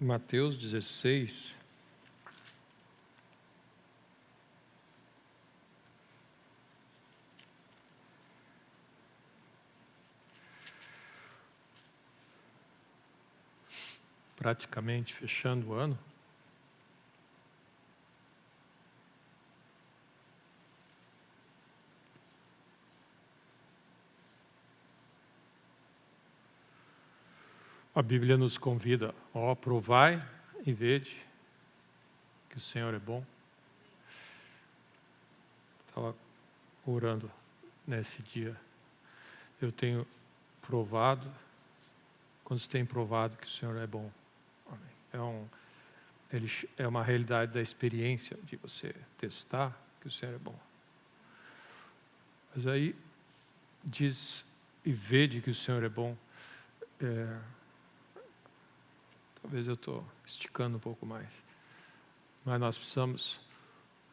Mateus 16, praticamente fechando o ano. A Bíblia nos convida, provai e vede que o Senhor é bom. Estava orando nesse dia. Eu tenho provado, quando você tem provado que o Senhor é bom. É uma realidade da experiência de você testar que o Senhor é bom. Mas aí diz, e vede que o Senhor é bom. Talvez eu estou esticando um pouco mais. Mas nós precisamos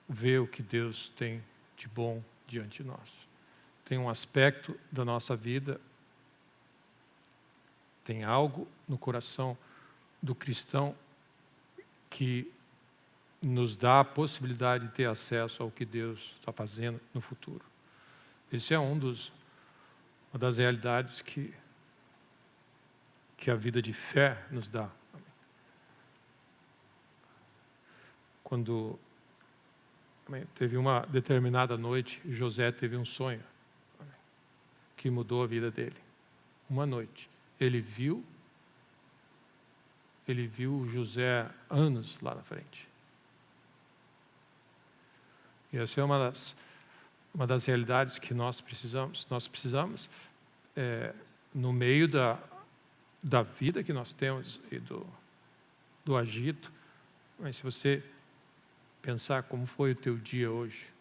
ver o que Deus tem de bom diante de nós. Tem um aspecto da nossa vida, tem algo no coração do cristão que nos dá a possibilidade de ter acesso ao que Deus está fazendo no futuro. Esse é uma das realidades que a vida de fé nos dá. Quando teve uma determinada noite, José teve um sonho que mudou a vida dele. Uma noite, ele viu José anos lá na frente. E essa é uma das realidades que nós precisamos. Nós precisamos, no meio da vida que nós temos e do agito, mas se você pensar como foi o teu dia hoje,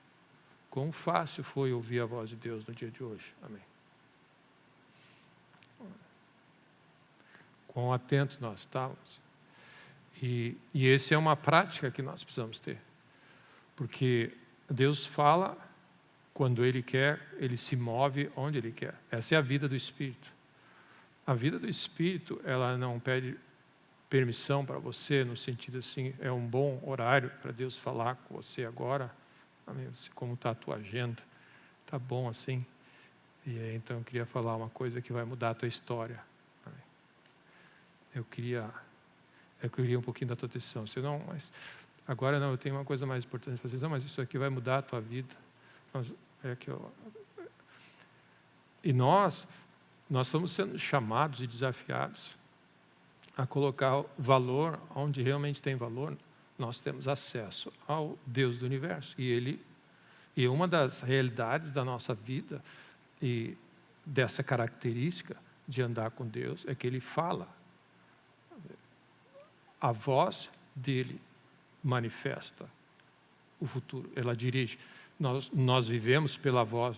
quão fácil foi ouvir a voz de Deus no dia de hoje. Amém. Quão atentos nós estávamos. E essa é uma prática que nós precisamos ter. Porque Deus fala quando Ele quer, Ele se move onde Ele quer. Essa é a vida do Espírito. A vida do Espírito, ela não pede permissão para você, no sentido assim, é um bom horário para Deus falar com você agora. Amém? Como está a tua agenda? Está bom assim? E aí, então eu queria falar uma coisa que vai mudar a tua história. Amém? Eu queria um pouquinho da tua atenção. Você não, mas agora não, eu tenho uma coisa mais importante para fazer. Não, mas isso aqui vai mudar a tua vida. E nós estamos sendo chamados e desafiados a colocar valor onde realmente tem valor. Nós temos acesso ao Deus do universo. E uma das realidades da nossa vida e dessa característica de andar com Deus é que Ele fala. A voz dele manifesta o futuro. Ela dirige. Nós vivemos pela voz.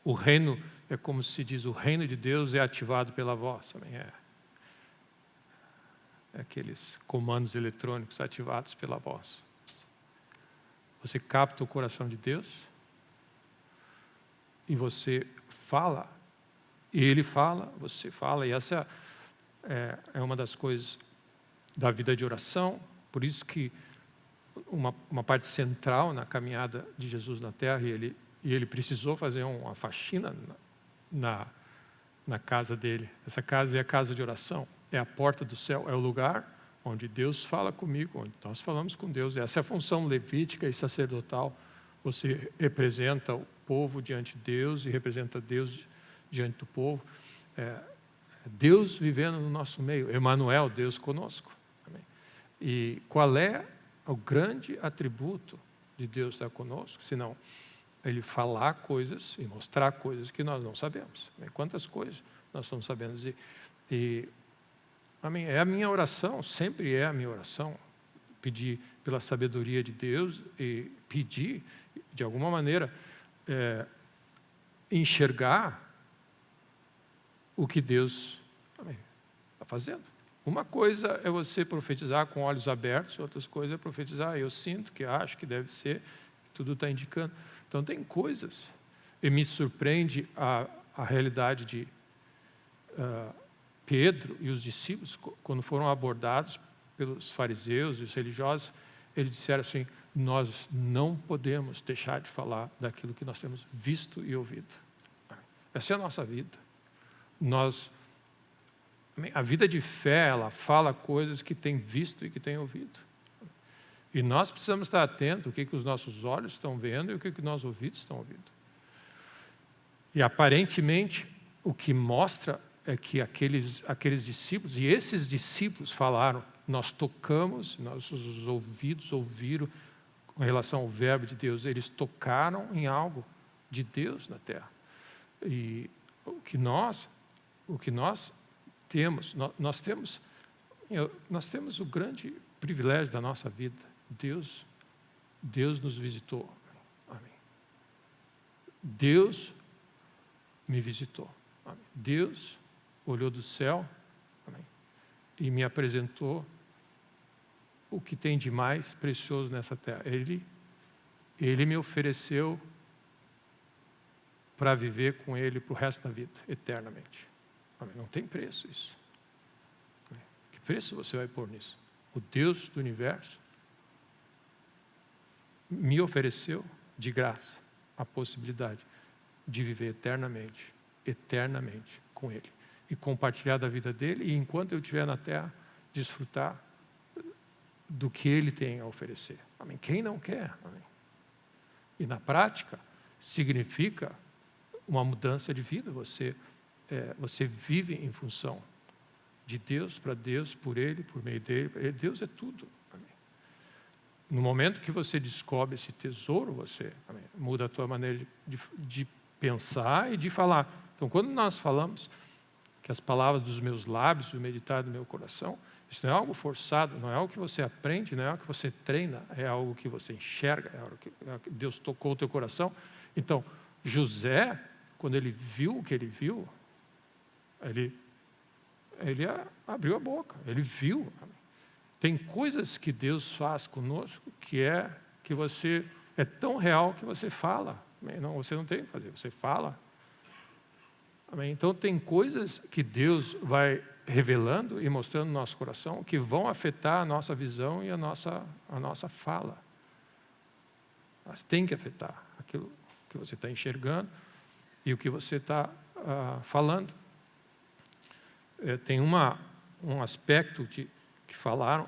O reino, é como se diz, o reino de Deus é ativado pela voz. Também é aqueles comandos eletrônicos ativados pela voz. Você capta o coração de Deus e você fala, e Ele fala, você fala, e essa é uma das coisas da vida de oração. Por isso que uma parte central na caminhada de Jesus na Terra, e ele precisou fazer uma faxina na casa dele. Essa casa é a casa de oração, é a porta do céu, é o lugar onde Deus fala comigo, onde nós falamos com Deus. Essa é a função levítica e sacerdotal. Você representa o povo diante de Deus e representa Deus diante do povo. Deus vivendo no nosso meio, Emanuel, Deus conosco. Amém. E qual é o grande atributo de Deus estar conosco, senão Ele falar coisas e mostrar coisas que nós não sabemos. Amém. Quantas coisas nós estamos sabendo dizer. Amém. É a minha oração, sempre é a minha oração, pedir pela sabedoria de Deus e pedir, de alguma maneira, enxergar o que Deus está fazendo. Uma coisa é você profetizar com olhos abertos, outra coisa é profetizar, eu sinto, que acho, que deve ser, tudo está indicando. Então tem coisas, e me surpreende a realidade de Pedro e os discípulos, quando foram abordados pelos fariseus e os religiosos, eles disseram assim: nós não podemos deixar de falar daquilo que nós temos visto e ouvido. Essa é a nossa vida. A vida de fé, ela fala coisas que tem visto e que tem ouvido. E nós precisamos estar atentos ao que os nossos olhos estão vendo e o que os nossos ouvidos estão ouvindo. E aparentemente, o que mostra é que aqueles discípulos, e esses discípulos falaram, nós tocamos, nossos ouvidos ouviram com relação ao verbo de Deus, eles tocaram em algo de Deus na terra. E o que nós temos, nós temos o grande privilégio da nossa vida. Deus nos visitou. Amém. Deus me visitou. Amém. Deus olhou do céu, amém, e me apresentou o que tem de mais precioso nessa terra. Ele me ofereceu para viver com Ele para o resto da vida, eternamente. Amém. Não tem preço isso. Amém. Que preço você vai pôr nisso? O Deus do universo me ofereceu de graça a possibilidade de viver eternamente com Ele. E compartilhar da vida dele, e enquanto eu estiver na terra, desfrutar do que Ele tem a oferecer. Amém. Quem não quer? Amém. E na prática, significa uma mudança de vida. Você vive em função de Deus, para Deus, por Ele, por meio dele. Deus é tudo. Amém. No momento que você descobre esse tesouro, você, amém, muda a tua maneira de pensar e de falar. Então, quando nós falamos que as palavras dos meus lábios, o meditar do meu coração, isso não é algo forçado, não é algo que você aprende, não é algo que você treina, é algo que você enxerga, é algo que Deus tocou o teu coração. Então, José, quando ele viu o que ele viu, ele abriu a boca, ele viu. Tem coisas que Deus faz conosco que você é tão real que você fala. Não, você não tem que fazer, você fala. Amém? Então, tem coisas que Deus vai revelando e mostrando no nosso coração que vão afetar a nossa visão e a nossa fala. Elas têm que afetar aquilo que você está enxergando e o que você está falando. Tem um aspecto que falaram,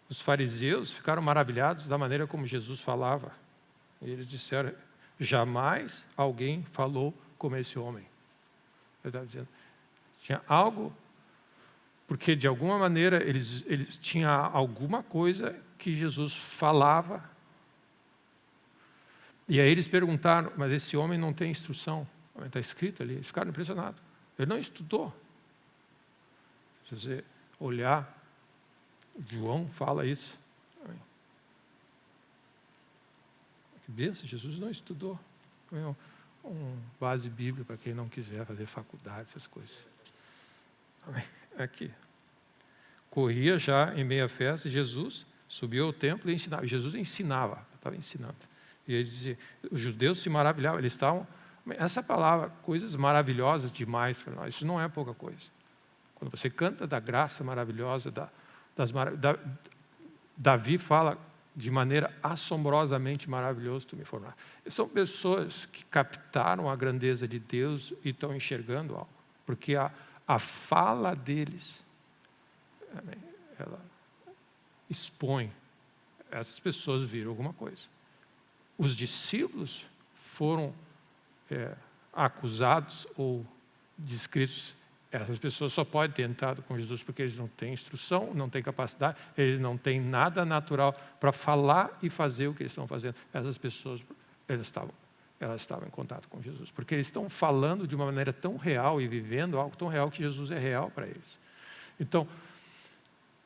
os fariseus ficaram maravilhados da maneira como Jesus falava. E eles disseram: jamais alguém falou como esse homem. Eu estava dizendo, tinha algo, porque de alguma maneira eles tinham alguma coisa que Jesus falava. E aí eles perguntaram: mas esse homem não tem instrução? Está escrito ali. Eles ficaram impressionados. Ele não estudou. Se você olhar, João fala isso. Que benção, Jesus não estudou. Base bíblica para quem não quiser fazer faculdade, essas coisas. Aqui. Corria já em meia festa, Jesus subiu ao templo e ensinava. Jesus ensinava, estava ensinando. E ele dizia, os judeus se maravilhavam, eles estavam... Essa palavra, coisas maravilhosas demais para nós, isso não é pouca coisa. Quando você canta da graça maravilhosa, Davi fala de maneira assombrosamente maravilhosa, tu me formaste. São pessoas que captaram a grandeza de Deus e estão enxergando algo. Porque a fala deles, ela expõe. Essas pessoas viram alguma coisa. Os discípulos foram acusados ou descritos. Essas pessoas só podem ter entrado com Jesus porque eles não têm instrução, não têm capacidade, eles não têm nada natural para falar e fazer o que eles estão fazendo. Essas pessoas, elas estavam em contato com Jesus, porque eles estão falando de uma maneira tão real e vivendo algo tão real que Jesus é real para eles. Então,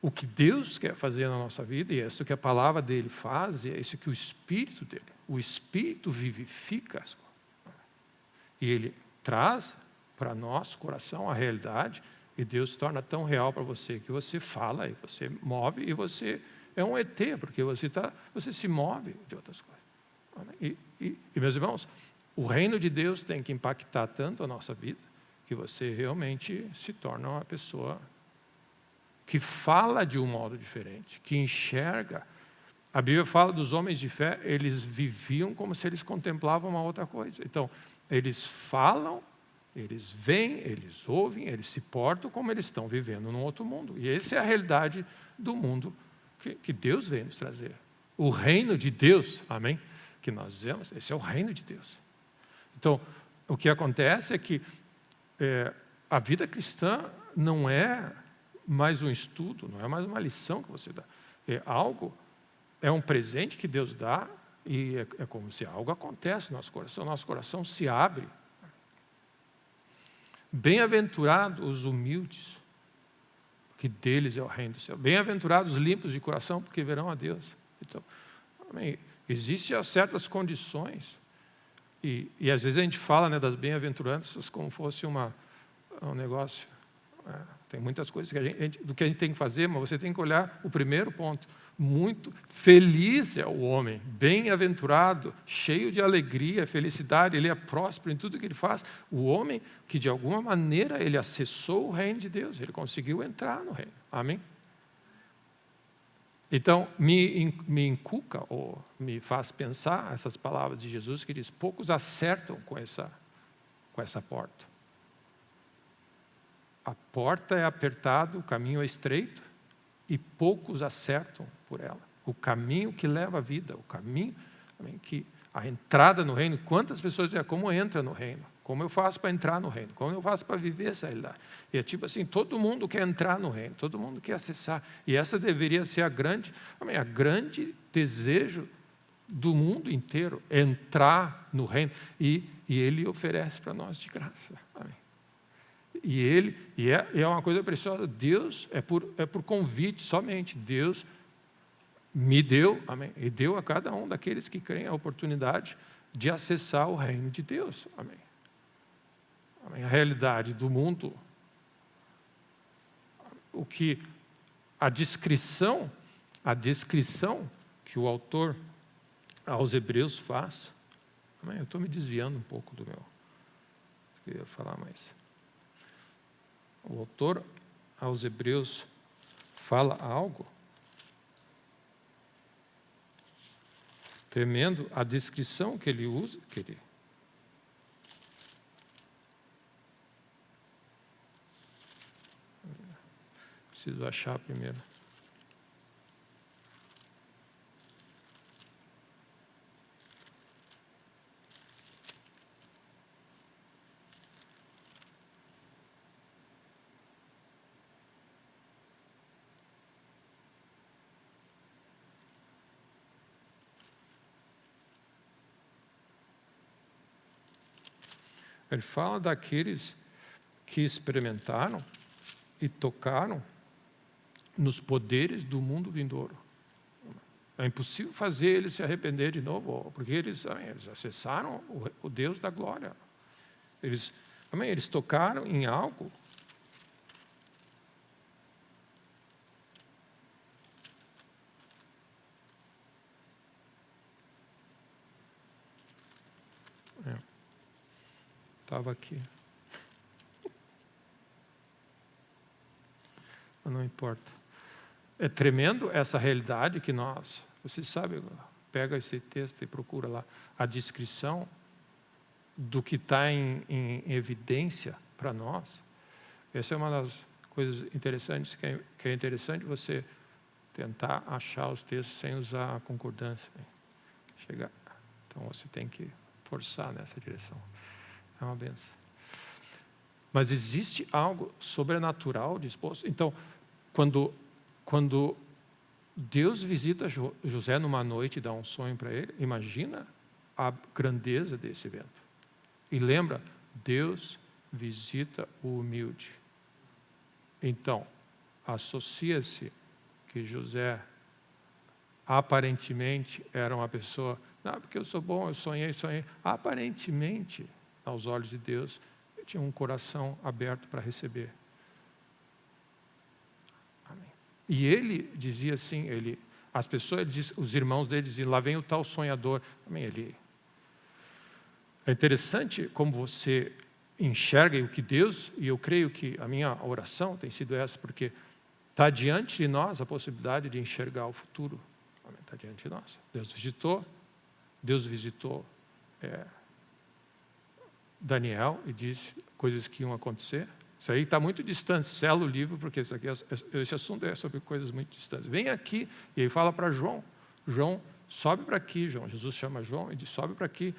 o que Deus quer fazer na nossa vida, e é isso que a palavra dele faz, é isso que o Espírito dele, o Espírito vivifica as coisas. E ele traz para nosso coração a realidade, e Deus se torna tão real para você que você fala e você move e você é um ET, porque você se move de outras coisas. E meus irmãos, o reino de Deus tem que impactar tanto a nossa vida que você realmente se torna uma pessoa que fala de um modo diferente, que enxerga. A Bíblia fala dos homens de fé, eles viviam como se eles contemplavam uma outra coisa. Então, eles falam, eles veem, eles ouvem, eles se portam como eles estão vivendo num outro mundo. E essa é a realidade do mundo que Deus veio nos trazer. O reino de Deus, amém? Que nós dizemos, esse é o reino de Deus. Então, o que acontece é que a vida cristã não é mais um estudo, não é mais uma lição que você dá. É um presente que Deus dá e é como se algo acontece no nosso coração se abre. Bem-aventurados os humildes, porque deles é o reino do céu. Bem-aventurados os limpos de coração, porque verão a Deus. Então, amém. Existem certas condições, e às vezes a gente fala, né, das bem-aventuranças como fosse um negócio. Tem muitas coisas do que a gente tem que fazer, mas você tem que olhar o primeiro ponto. Muito feliz é o homem, bem-aventurado, cheio de alegria, felicidade, ele é próspero em tudo que ele faz. O homem que de alguma maneira ele acessou o reino de Deus, ele conseguiu entrar no reino. Amém? Então, me inculca, ou me faz pensar essas palavras de Jesus que diz, poucos acertam com essa porta. A porta é apertada, o caminho é estreito, e poucos acertam por ela. O caminho que leva à vida, o caminho que a entrada no reino. Quantas pessoas dizem, como entra no reino? Como eu faço para entrar no reino? Como eu faço para viver essa realidade? E é tipo assim, todo mundo quer entrar no reino, todo mundo quer acessar. E essa deveria ser a grande desejo do mundo inteiro, entrar no reino. E Ele oferece para nós de graça. Amém. E é uma coisa preciosa. Deus é por convite somente. Deus me deu, amém, e deu a cada um daqueles que creem a oportunidade de acessar o reino de Deus. Amém. Amém. A realidade do mundo, a descrição que o autor aos Hebreus faz. Amém. Eu estou me desviando um pouco do meu. Eu ia falar mais. O autor aos Hebreus fala algo tremendo, a descrição que ele usa, preciso achar primeiro. Ele fala daqueles que experimentaram e tocaram nos poderes do mundo vindouro. É impossível fazer eles se arrepender de novo, porque eles acessaram o Deus da glória. Eles tocaram em algo. Estava aqui. Mas não importa. É tremendo essa realidade que você sabe, pega esse texto e procura lá a descrição do que está em evidência para nós. Essa é uma das coisas interessantes, que é interessante você tentar achar os textos sem usar a concordância. Então você tem que forçar nessa direção. É uma benção. Mas existe algo sobrenatural disposto. Então, quando Deus visita José numa noite e dá um sonho para ele, imagina a grandeza desse evento. E lembra, Deus visita o humilde. Então, associa-se que José aparentemente era uma pessoa, não, porque eu sou bom, eu sonhei. Aparentemente, aos olhos de Deus, ele tinha um coração aberto para receber. Amém. E ele dizia assim, os irmãos dele diziam, lá vem o tal sonhador. Amém. É interessante como você enxerga o que Deus, e eu creio que a minha oração tem sido essa, porque Está diante de nós a possibilidade de enxergar o futuro. Está diante de nós. Deus visitou Daniel e disse coisas que iam acontecer. Isso aí está muito distante, sela o livro, porque esse assunto é sobre coisas muito distantes. Vem aqui, e aí fala para João. João, sobe para aqui, João. Jesus chama João e diz, sobe para aqui,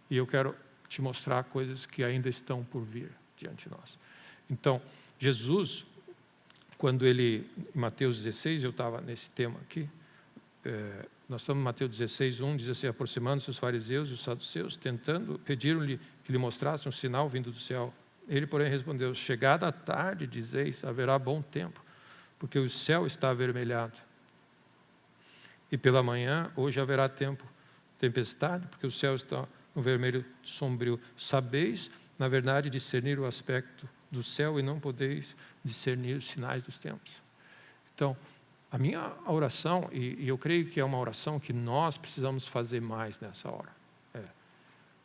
e eu quero te mostrar coisas que ainda estão por vir diante de nós. Então, Jesus, quando ele, em Mateus 16, eu estava nesse tema aqui, nós estamos em Mateus 16, 1, diz assim, aproximando-se os fariseus e os saduceus, pediram-lhe que lhe mostrasse um sinal vindo do céu. Ele, porém, respondeu, chegada a tarde, dizeis, haverá bom tempo, porque o céu está avermelhado. E pela manhã, hoje haverá tempestade, porque o céu está no vermelho sombrio. Sabeis, na verdade, discernir o aspecto do céu e não podeis discernir os sinais dos tempos. Então, a minha oração, e eu creio que é uma oração que nós precisamos fazer mais nessa hora.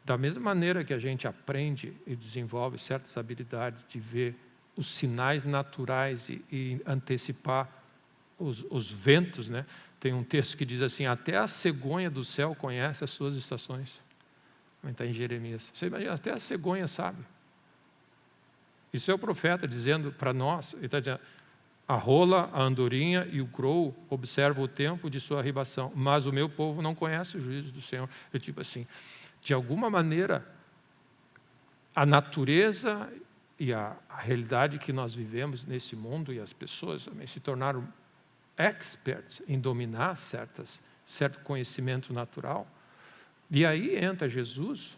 Da mesma maneira que a gente aprende e desenvolve certas habilidades de ver os sinais naturais e antecipar os ventos, né? Tem um texto que diz assim, até a cegonha do céu conhece as suas estações. Está em Jeremias. Você imagina, até a cegonha sabe. Isso é o profeta dizendo para nós, ele está dizendo, a rola, a andorinha e o grou observam o tempo de sua arribação, mas o meu povo não conhece o juízo do Senhor. É tipo assim, de alguma maneira, a natureza e a realidade que nós vivemos nesse mundo, e as pessoas também se tornaram experts em dominar certo conhecimento natural. E aí entra Jesus,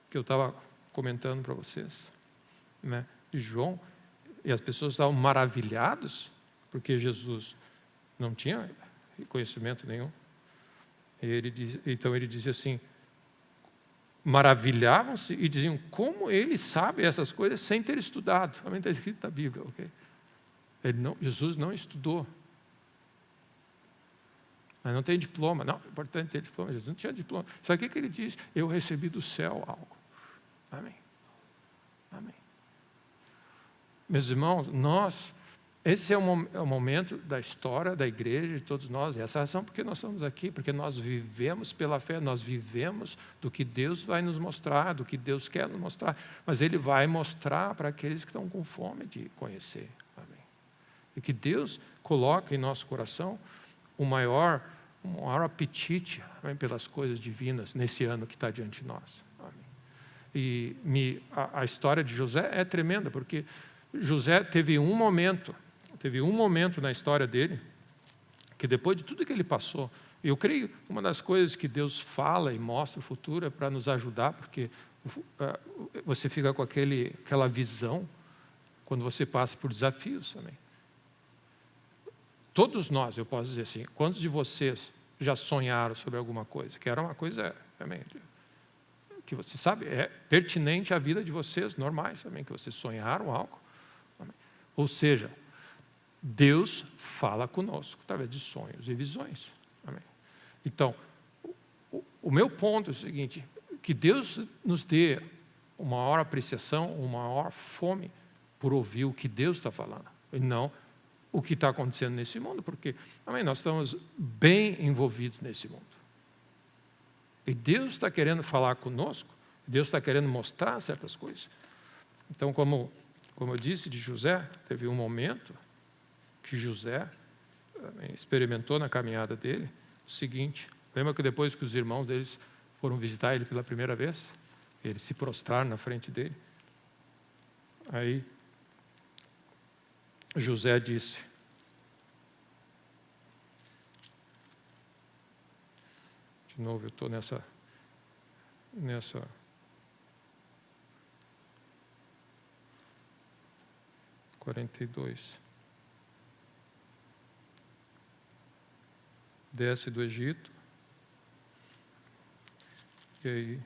que eu estava comentando para vocês, né, de João, e as pessoas estavam maravilhadas, porque Jesus não tinha conhecimento nenhum. Então ele dizia assim, maravilhavam-se e diziam, como ele sabe essas coisas sem ter estudado? Também está escrito na Bíblia, ok? Jesus não estudou. Mas não tem diploma. Não, é importante ter diploma. Jesus não tinha diploma. Sabe o que ele diz? Eu recebi do céu algo. Amém. Amém. Meus irmãos, esse é o momento da história da igreja, de todos nós. E essa é a razão porque nós estamos aqui, porque nós vivemos pela fé, nós vivemos do que Deus vai nos mostrar, do que Deus quer nos mostrar. Mas Ele vai mostrar para aqueles que estão com fome de conhecer. Amém. E que Deus coloque em nosso coração o maior apetite, amém, pelas coisas divinas nesse ano que está diante de nós. Amém. E a história de José é tremenda, porque José teve um momento na história dele, que depois de tudo que ele passou, eu creio que uma das coisas que Deus fala e mostra o futuro é para nos ajudar, porque você fica com aquela visão quando você passa por desafios também. Todos nós, eu posso dizer assim, quantos de vocês já sonharam sobre alguma coisa, que era uma coisa também, que você sabe, é pertinente à vida de vocês, normais também, que vocês sonharam algo. Amém. Ou seja, Deus fala conosco através de sonhos e visões. Amém. Então, o meu ponto é o seguinte, que Deus nos dê uma maior apreciação, uma maior fome por ouvir o que Deus está falando, e não o que está acontecendo nesse mundo, porque amém, nós estamos bem envolvidos nesse mundo. E Deus está querendo falar conosco, Deus está querendo mostrar certas coisas. Então, como eu disse de José, teve um momento que José experimentou na caminhada dele o seguinte, lembra que depois que os irmãos deles foram visitar ele pela primeira vez, eles se prostraram na frente dele. Aí José disse, de novo eu estou nessa 42. Desce do Egito, e aí,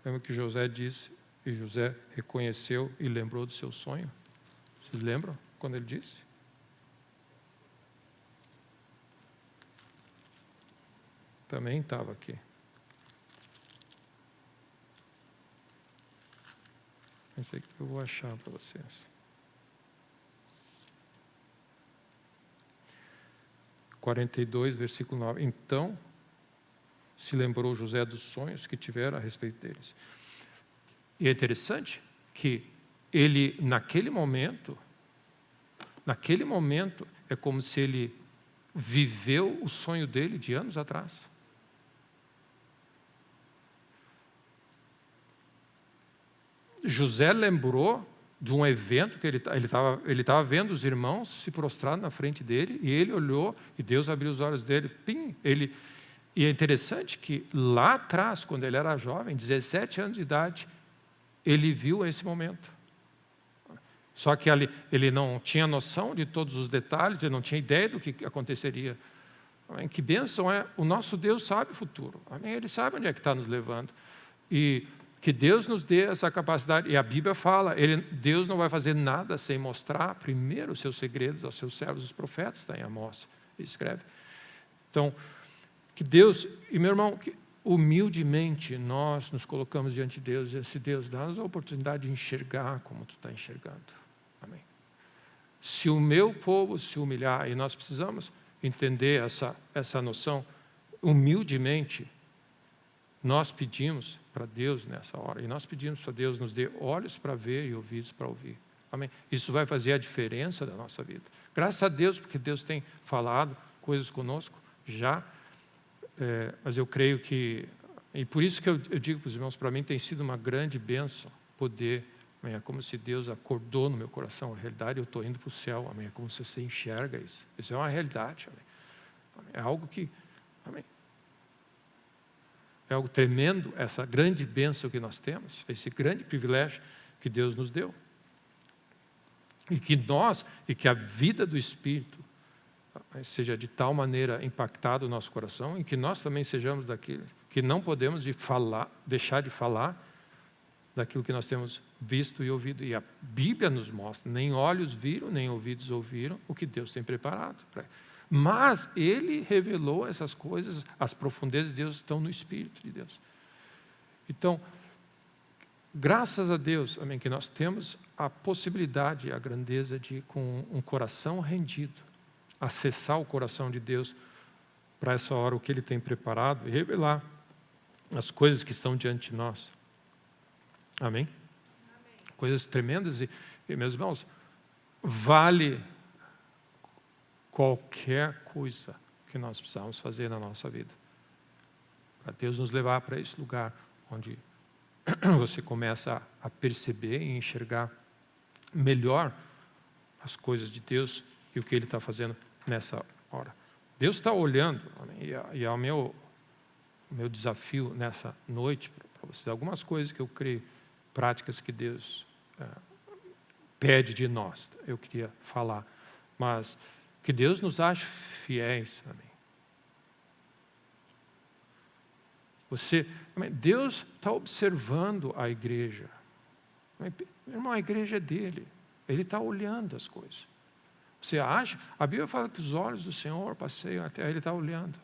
lembra que José disse, e José reconheceu e lembrou do seu sonho? Vocês lembram quando ele disse? Também estava aqui. Esse aqui eu vou achar para vocês. 42, versículo 9. Então se lembrou José dos sonhos que tivera a respeito deles. E é interessante que ele, naquele momento, é como se ele viveu o sonho dele de anos atrás. José lembrou de um evento que ele estava vendo os irmãos se prostrar na frente dele, e ele olhou, e Deus abriu os olhos dele, e é interessante que lá atrás, quando ele era jovem, 17 anos de idade, ele viu esse momento. Só que ele não tinha noção de todos os detalhes, ele não tinha ideia do que aconteceria. Amém? Que bênção é, o nosso Deus sabe o futuro. Amém? Ele sabe onde é que está nos levando. E que Deus nos dê essa capacidade. E a Bíblia fala, Deus não vai fazer nada sem mostrar primeiro os seus segredos aos seus servos, os profetas, está em Amós, ele escreve. Então, que Deus, e meu irmão, que humildemente nós nos colocamos diante de Deus, e esse Deus dá-nos a oportunidade de enxergar como tu está enxergando. Amém. Se o meu povo se humilhar, e nós precisamos entender essa noção, humildemente, nós pedimos para Deus nessa hora, e nós pedimos para Deus nos dê olhos para ver e ouvidos para ouvir. Amém? Isso vai fazer a diferença da nossa vida. Graças a Deus, porque Deus tem falado coisas conosco já, mas eu creio que, e por isso que eu digo para os irmãos, para mim tem sido uma grande bênção poder, amém, é como se Deus acordou no meu coração a realidade, eu estou indo para o céu, amém, é como se você enxerga isso. Isso é uma realidade, amém. É algo que, amém, é algo tremendo, essa grande bênção que nós temos, esse grande privilégio que Deus nos deu. E que a vida do Espírito seja de tal maneira impactado o nosso coração, e que nós também sejamos daqueles que não podemos deixar de falar daquilo que nós temos visto e ouvido. E a Bíblia nos mostra, nem olhos viram, nem ouvidos ouviram o que Deus tem preparado. Mas Ele revelou essas coisas, as profundezas de Deus estão no Espírito de Deus. Então, graças a Deus, amém, que nós temos a possibilidade, a grandeza de, com um coração rendido, acessar o coração de Deus para essa hora, o que Ele tem preparado, e revelar as coisas que estão diante de nós. Amém? Coisas tremendas, e meus irmãos, vale qualquer coisa que nós precisamos fazer na nossa vida, para Deus nos levar para esse lugar onde você começa a perceber e enxergar melhor as coisas de Deus e o que Ele está fazendo nessa hora. Deus está olhando, e é o meu desafio nessa noite para vocês, algumas coisas que eu creio, práticas que Deus pede de nós, eu queria falar, mas que Deus nos ache fiéis. Amém. Deus está observando a igreja. Meu irmão, a igreja é dele. Ele está olhando as coisas. Você acha? A Bíblia fala que os olhos do Senhor passeiam até Ele está olhando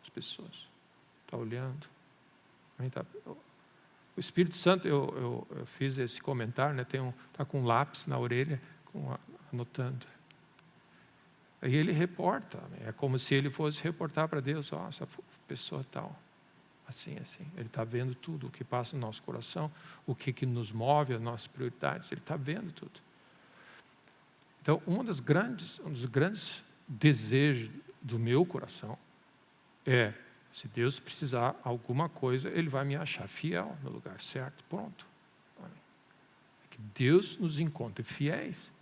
as pessoas. Está olhando. O Espírito Santo, eu fiz esse comentário, né? Está com um lápis na orelha, anotando. Aí ele reporta, é como se ele fosse reportar para Deus, essa pessoa tal, assim. Ele está vendo tudo o que passa no nosso coração, o que nos move, as nossas prioridades, ele está vendo tudo. Então, um dos grandes desejos do meu coração é, se Deus precisar alguma coisa, Ele vai me achar fiel no lugar certo, pronto. Que Deus nos encontre fiéis,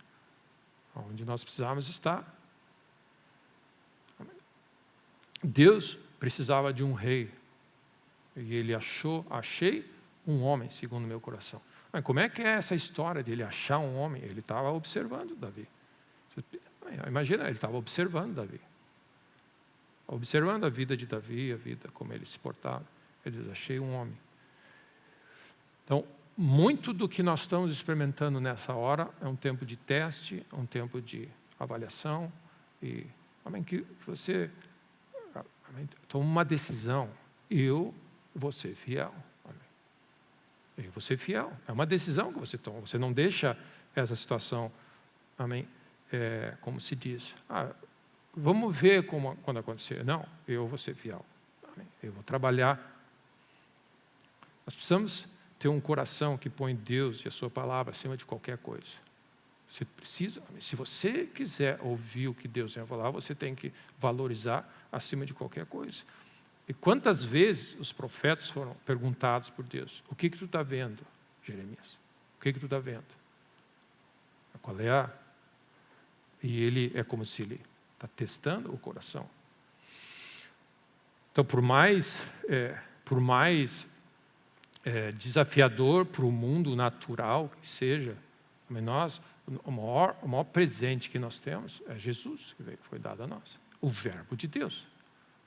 onde nós precisamos estar. Deus precisava de um rei, e Ele achei um homem segundo o meu coração. Mas como é que é essa história de Ele achar um homem? Ele estava observando Davi. Imagina, ele estava observando Davi. Observando a vida de Davi, a vida como ele se portava. Ele diz, achei um homem. Então, muito do que nós estamos experimentando nessa hora é um tempo de teste, um tempo de avaliação, e que você toma uma decisão. Eu vou ser fiel. Eu vou ser fiel. É uma decisão que você toma. Você não deixa essa situação, como se diz, vamos ver quando acontecer. Não, eu vou ser fiel. Amém? Eu vou trabalhar. Nós precisamos ter um coração que põe Deus e a sua palavra acima de qualquer coisa. Você precisa, se você quiser ouvir o que Deus vai falar, você tem que valorizar acima de qualquer coisa. E quantas vezes os profetas foram perguntados por Deus: o que tu está vendo, Jeremias? O que tu está vendo? Qual é a... E ele é como se ele está testando o coração. Então, por mais desafiador para o mundo natural que seja, o maior presente que nós temos é Jesus, que foi dado a nós, o verbo de Deus.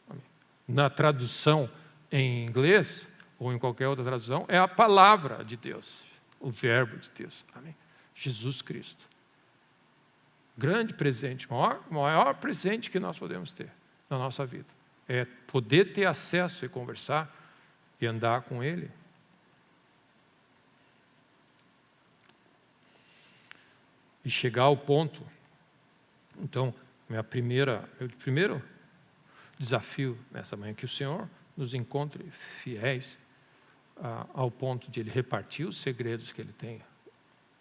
Amém. Na tradução em inglês, ou em qualquer outra tradução, é a palavra de Deus, o verbo de Deus. Amém. Jesus Cristo. Grande presente, o maior presente que nós podemos ter na nossa vida. É poder ter acesso e conversar e andar com Ele. E chegar ao ponto. Então, meu primeiro desafio nessa manhã é que o Senhor nos encontre fiéis ao ponto de Ele repartir os segredos que Ele tem.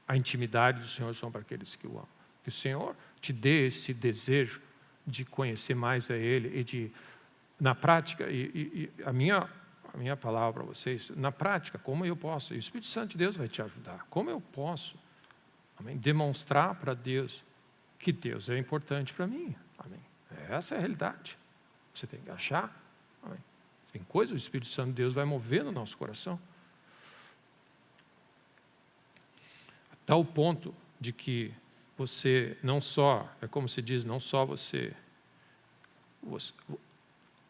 A intimidade do Senhor são para aqueles que o amam. Que o Senhor te dê esse desejo de conhecer mais a Ele e de, na prática, e a minha palavra para vocês, na prática, como eu posso, e o Espírito Santo de Deus vai te ajudar, como eu posso, amém, demonstrar para Deus que Deus é importante para mim. Amém. Essa é a realidade. Você tem que achar. Amém. Tem coisas, o Espírito Santo de Deus vai mover no nosso coração. A tal ponto de que você não só, é como se diz, não só você,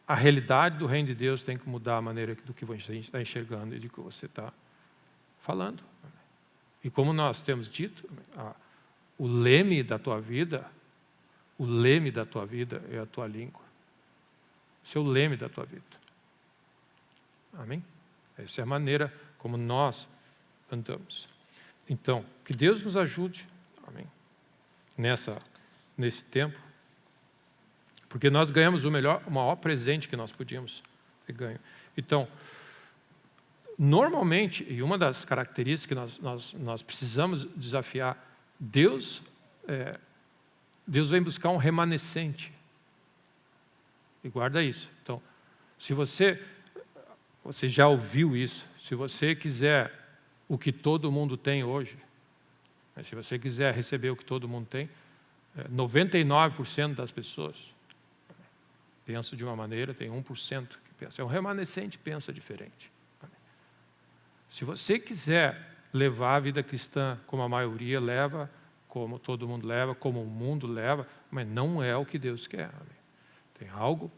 a realidade do reino de Deus tem que mudar a maneira do que você está enxergando e do que você está falando. E como nós temos dito, o leme da tua vida é a tua língua. Esse é o leme da tua vida. Amém? Essa é a maneira como nós andamos. Então, que Deus nos ajude, amém, nesse tempo, porque nós ganhamos o maior presente que nós podíamos ter ganho. Então, normalmente, e uma das características que nós precisamos desafiar, Deus vem buscar um remanescente. E guarda isso. Então, se você já ouviu isso, se você quiser o que todo mundo tem hoje, se você quiser receber o que todo mundo tem, 99% das pessoas pensam de uma maneira, tem 1% que pensa. É um remanescente que pensa diferente. Se você quiser levar a vida cristã como a maioria leva, como todo mundo leva, como o mundo leva, mas não é o que Deus quer. Tem algo,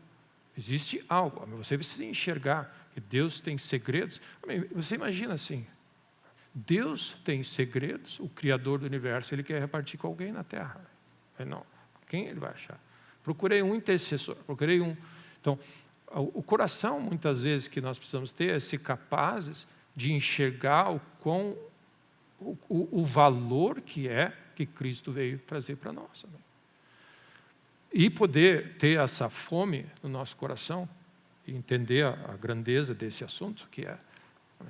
existe algo. Você precisa enxergar que Deus tem segredos. Você imagina assim, Deus tem segredos, o Criador do universo, Ele quer repartir com alguém na Terra. Não, quem Ele vai achar? Procurei um intercessor, Então, o coração, muitas vezes, que nós precisamos ter é ser capazes de enxergar o valor que Cristo veio trazer para nós. Amém? E poder ter essa fome no nosso coração e entender a grandeza desse assunto, que é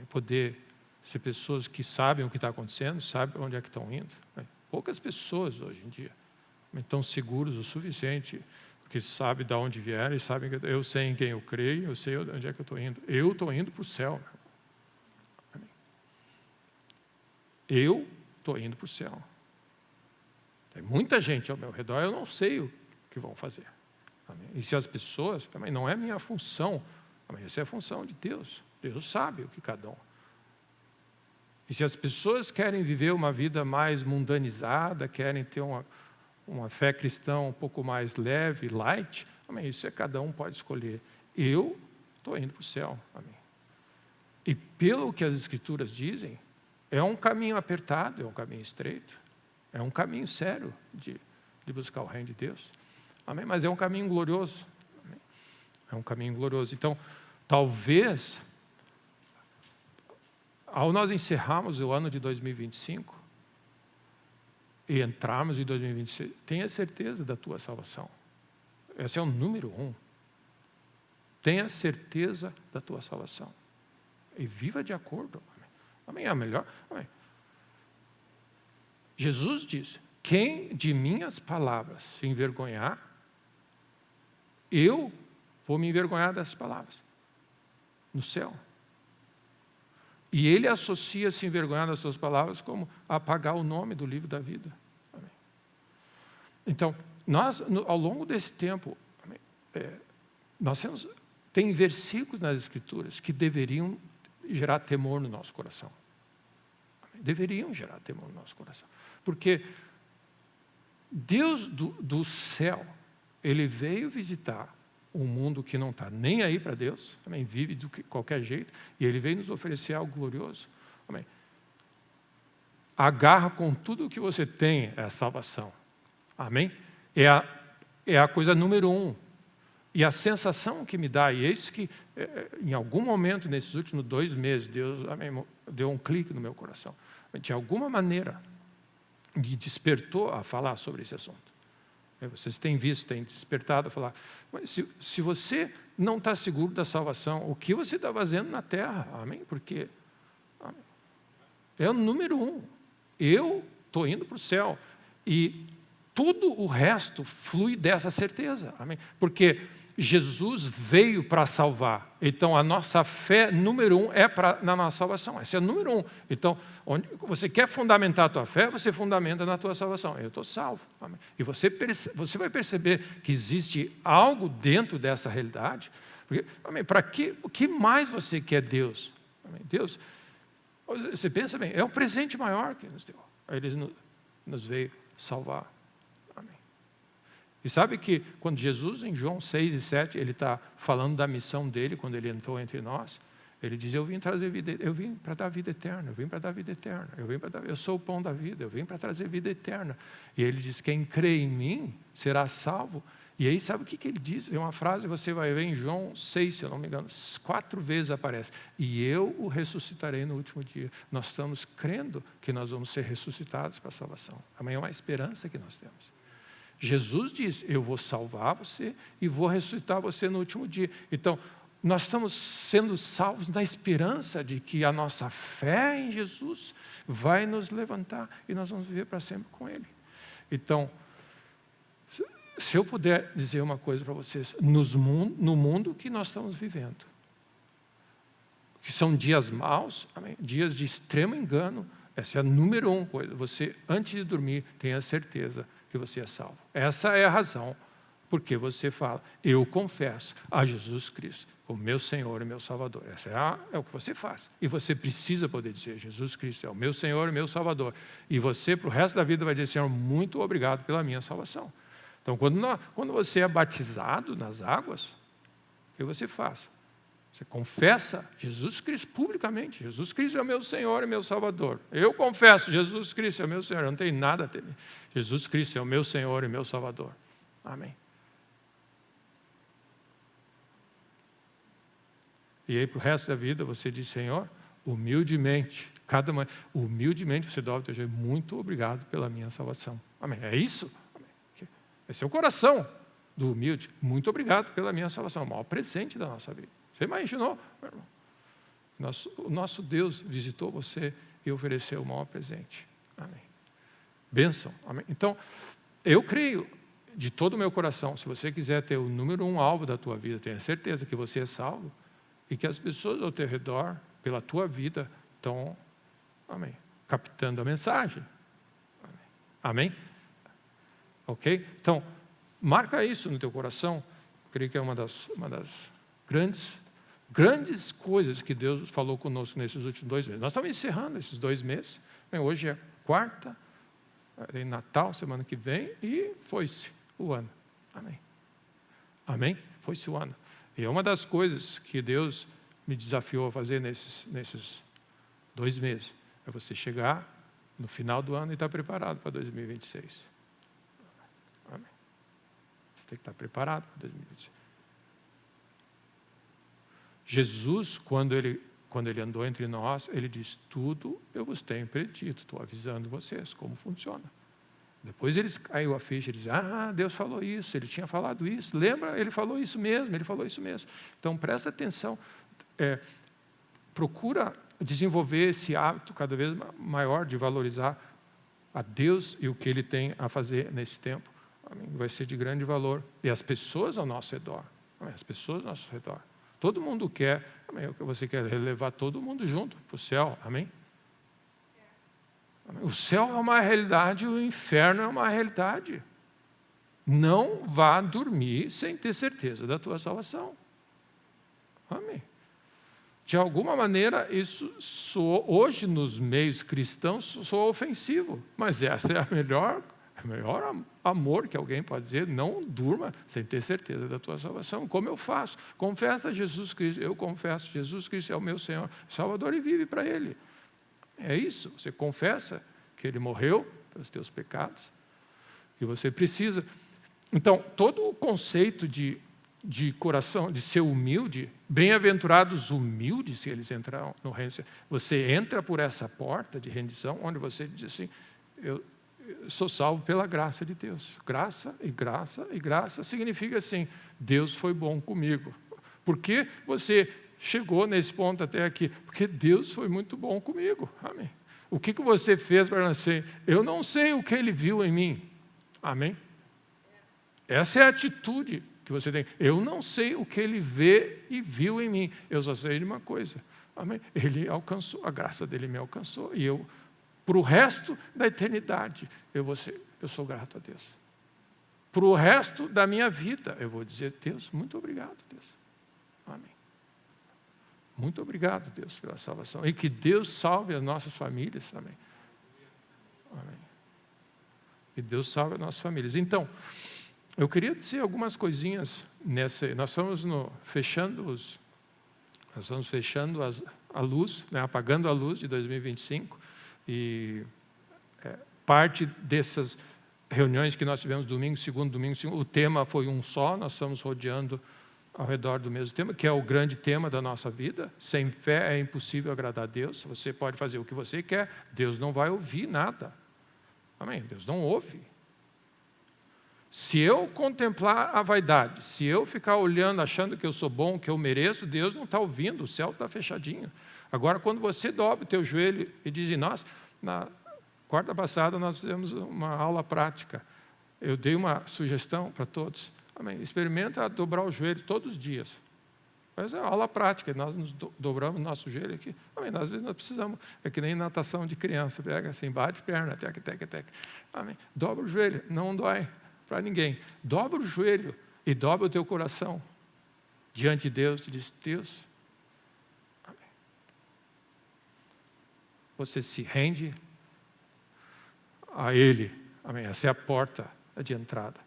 poder ser pessoas que sabem o que está acontecendo, sabem onde é que estão indo. Poucas pessoas hoje em dia estão seguros o suficiente, porque sabem de onde vieram e sabem que eu sei em quem eu creio, eu sei onde é que eu estou indo. Eu estou indo para o céu. Amém. Eu estou indo para o céu. Tem muita gente ao meu redor, eu não sei o que vão fazer. Amém. E se as pessoas, também não é minha função, amém, essa é a função de Deus. Deus sabe o que cada um. E se as pessoas querem viver uma vida mais mundanizada, querem ter uma fé cristã um pouco mais leve, light, amém, isso cada um pode escolher. Eu estou indo para o céu. Amém. E pelo que as Escrituras dizem, é um caminho apertado, é um caminho estreito, é um caminho sério de buscar o reino de Deus. Amém? Mas é um caminho glorioso. Amém? É um caminho glorioso. Então, talvez, ao nós encerrarmos o ano de 2025 e entrarmos em 2026, tenha certeza da tua salvação. Esse é o número 1. Tenha certeza da tua salvação. E viva de acordo. Amém? É a melhor. Amém. Jesus disse, quem de minhas palavras se envergonhar, eu vou me envergonhar dessas palavras. No céu. E ele associa se envergonhar das suas palavras como apagar o nome do livro da vida. Amém. Então, nós, ao longo desse tempo, nós tem versículos nas Escrituras que deveriam gerar temor no nosso coração. Deveriam gerar temor no nosso coração. Porque Deus do céu, Ele veio visitar um mundo que não está nem aí para Deus, também vive de qualquer jeito, e Ele veio nos oferecer algo glorioso. Amém. Agarra com tudo o que você tem a salvação. Amém? É a coisa número 1. E a sensação que me dá, e é isso que, em algum momento, nesses últimos 2 meses, Deus deu um clique no meu coração. De alguma maneira, me despertou a falar sobre esse assunto. Vocês têm visto, têm despertado a falar. Mas se você não está seguro da salvação, o que você está fazendo na terra? Amém? Porque é o número 1. Eu estou indo para o céu. E tudo o resto flui dessa certeza. Amém? Porque Jesus veio para salvar. Então, a nossa fé, número 1, é na nossa salvação. Esse é o número 1. Então, onde você quer fundamentar a tua fé, você fundamenta na tua salvação. Eu estou salvo. Amém. E você vai perceber que existe algo dentro dessa realidade. Porque, amém, o que mais você quer Deus? Amém. Deus, você pensa bem, é o presente maior que nos deu. Ele nos veio salvar. E sabe que quando Jesus, em João 6 e 7, ele está falando da missão dele, quando ele entrou entre nós, ele diz, eu vim trazer vida, eu vim para dar vida eterna, eu vim para dar vida eterna, eu sou o pão da vida, eu vim para trazer vida eterna. E ele diz, quem crê em mim será salvo. E aí sabe o que ele diz? É uma frase, você vai ver em João 6, se eu não me engano, 4 vezes aparece. E eu o ressuscitarei no último dia. Nós estamos crendo que nós vamos ser ressuscitados para a salvação. Amanhã é uma esperança que nós temos. Jesus diz, eu vou salvar você e vou ressuscitar você no último dia. Então, nós estamos sendo salvos na esperança de que a nossa fé em Jesus vai nos levantar e nós vamos viver para sempre com Ele. Então, se eu puder dizer uma coisa para vocês, no mundo que nós estamos vivendo, que são dias maus, amém? Dias de extremo engano, essa é a número 1 coisa. Você, antes de dormir, tenha certeza que você é salvo. Essa é a razão porque você fala, eu confesso a Jesus Cristo como meu Senhor e meu Salvador. Essa é o que você faz. E você precisa poder dizer, Jesus Cristo é o meu Senhor e meu Salvador. E você, para o resto da vida, vai dizer, Senhor, muito obrigado pela minha salvação. Então, quando você é batizado nas águas, o que você faz? Você confessa Jesus Cristo publicamente. Jesus Cristo é o meu Senhor e meu Salvador. Eu confesso, Jesus Cristo é o meu Senhor. Eu não tenho nada a temer. Jesus Cristo é o meu Senhor e meu Salvador. Amém. E aí, para o resto da vida, você diz, Senhor, humildemente, humildemente você dobra o teu joelho. Muito obrigado pela minha salvação. Amém. É isso? Amém. Esse é o coração do humilde. Muito obrigado pela minha salvação. O maior presente da nossa vida. Você imaginou, meu irmão? O nosso Deus visitou você e ofereceu o maior presente. Amém. Bênção. Amém. Então, eu creio de todo o meu coração, se você quiser ter o número 1 alvo da tua vida, tenha certeza que você é salvo e que as pessoas ao teu redor, pela tua vida, estão, amém, captando a mensagem. Amém? Amém? Ok? Então, marca isso no teu coração. Eu creio que é uma das grandes coisas que Deus falou conosco nesses últimos 2 meses. Nós estamos encerrando esses 2 meses. Hoje é quarta, tem Natal, semana que vem, e foi-se o ano. Amém. Amém? Foi-se o ano. E é uma das coisas que Deus me desafiou a fazer nesses 2 meses. É você chegar no final do ano e estar preparado para 2026. Amém. Você tem que estar preparado para 2026. Jesus, quando ele andou entre nós, ele diz, tudo eu vos tenho predito, estou avisando vocês como funciona. Depois eles caiu a ficha, eles dizem, Deus falou isso, Ele tinha falado isso, lembra? Ele falou isso mesmo, Ele falou isso mesmo. Então, presta atenção, procura desenvolver esse hábito cada vez maior de valorizar a Deus e o que Ele tem a fazer nesse tempo. Amém? Vai ser de grande valor. E as pessoas ao nosso redor, amém? As pessoas ao nosso redor. Todo mundo quer, amém? Você quer levar todo mundo junto para o céu, amém? O céu é uma realidade, o inferno é uma realidade. Não vá dormir sem ter certeza da tua salvação. Amém. De alguma maneira, isso soa, hoje nos meios cristãos soa ofensivo, mas essa é o melhor amor que alguém pode dizer. Não durma sem ter certeza da tua salvação. Como eu faço? Confessa Jesus Cristo. Eu confesso, Jesus Cristo é o meu Senhor, Salvador, e vive para Ele. É isso, você confessa que Ele morreu pelos teus pecados, que você precisa. Então, todo o conceito de coração, de ser humilde, bem-aventurados humildes, se eles entrarão no reino. Você entra por essa porta de rendição, onde você diz assim, eu sou salvo pela graça de Deus. Graça e graça e graça significa assim, Deus foi bom comigo. Por que você chegou nesse ponto até aqui? Porque Deus foi muito bom comigo. Amém. O que você fez para nascer? Eu não sei o que Ele viu em mim. Amém. Essa é a atitude que você tem. Eu não sei o que Ele vê e viu em mim. Eu só sei de uma coisa. Amém. Ele alcançou, a graça dele me alcançou. E eu, para o resto da eternidade, eu sou grato a Deus. Para o resto da minha vida, eu vou dizer, Deus, muito obrigado, Deus. Amém. Muito obrigado, Deus, pela salvação. E que Deus salve as nossas famílias. Amém. Amém. Que Deus salve as nossas famílias. Então, eu queria dizer algumas coisinhas nessa. Nós estamos fechando a luz, né, apagando a luz de 2025. E parte dessas reuniões que nós tivemos domingo, segundo, o tema foi um só, nós estamos rodeando ao redor do mesmo tema, que é o grande tema da nossa vida. Sem fé é impossível agradar a Deus. Você pode fazer o que você quer, Deus não vai ouvir nada. Amém? Deus não ouve. Se eu contemplar a vaidade, se eu ficar olhando, achando que eu sou bom, que eu mereço, Deus não está ouvindo, o céu está fechadinho. Agora, quando você dobra o teu joelho e diz, na quarta passada nós fizemos uma aula prática, eu dei uma sugestão para todos, amém, experimenta dobrar o joelho todos os dias. Mas é uma aula prática, nós nos dobramos o nosso joelho aqui. Amém, às vezes nós precisamos, é que nem natação de criança, pega assim, bate perna, tec. Amém. Dobra o joelho, não dói para ninguém. Dobra o joelho e dobra o teu coração diante de Deus e diz, Deus, amém. Você se rende a Ele. Amém. Essa é a porta de entrada.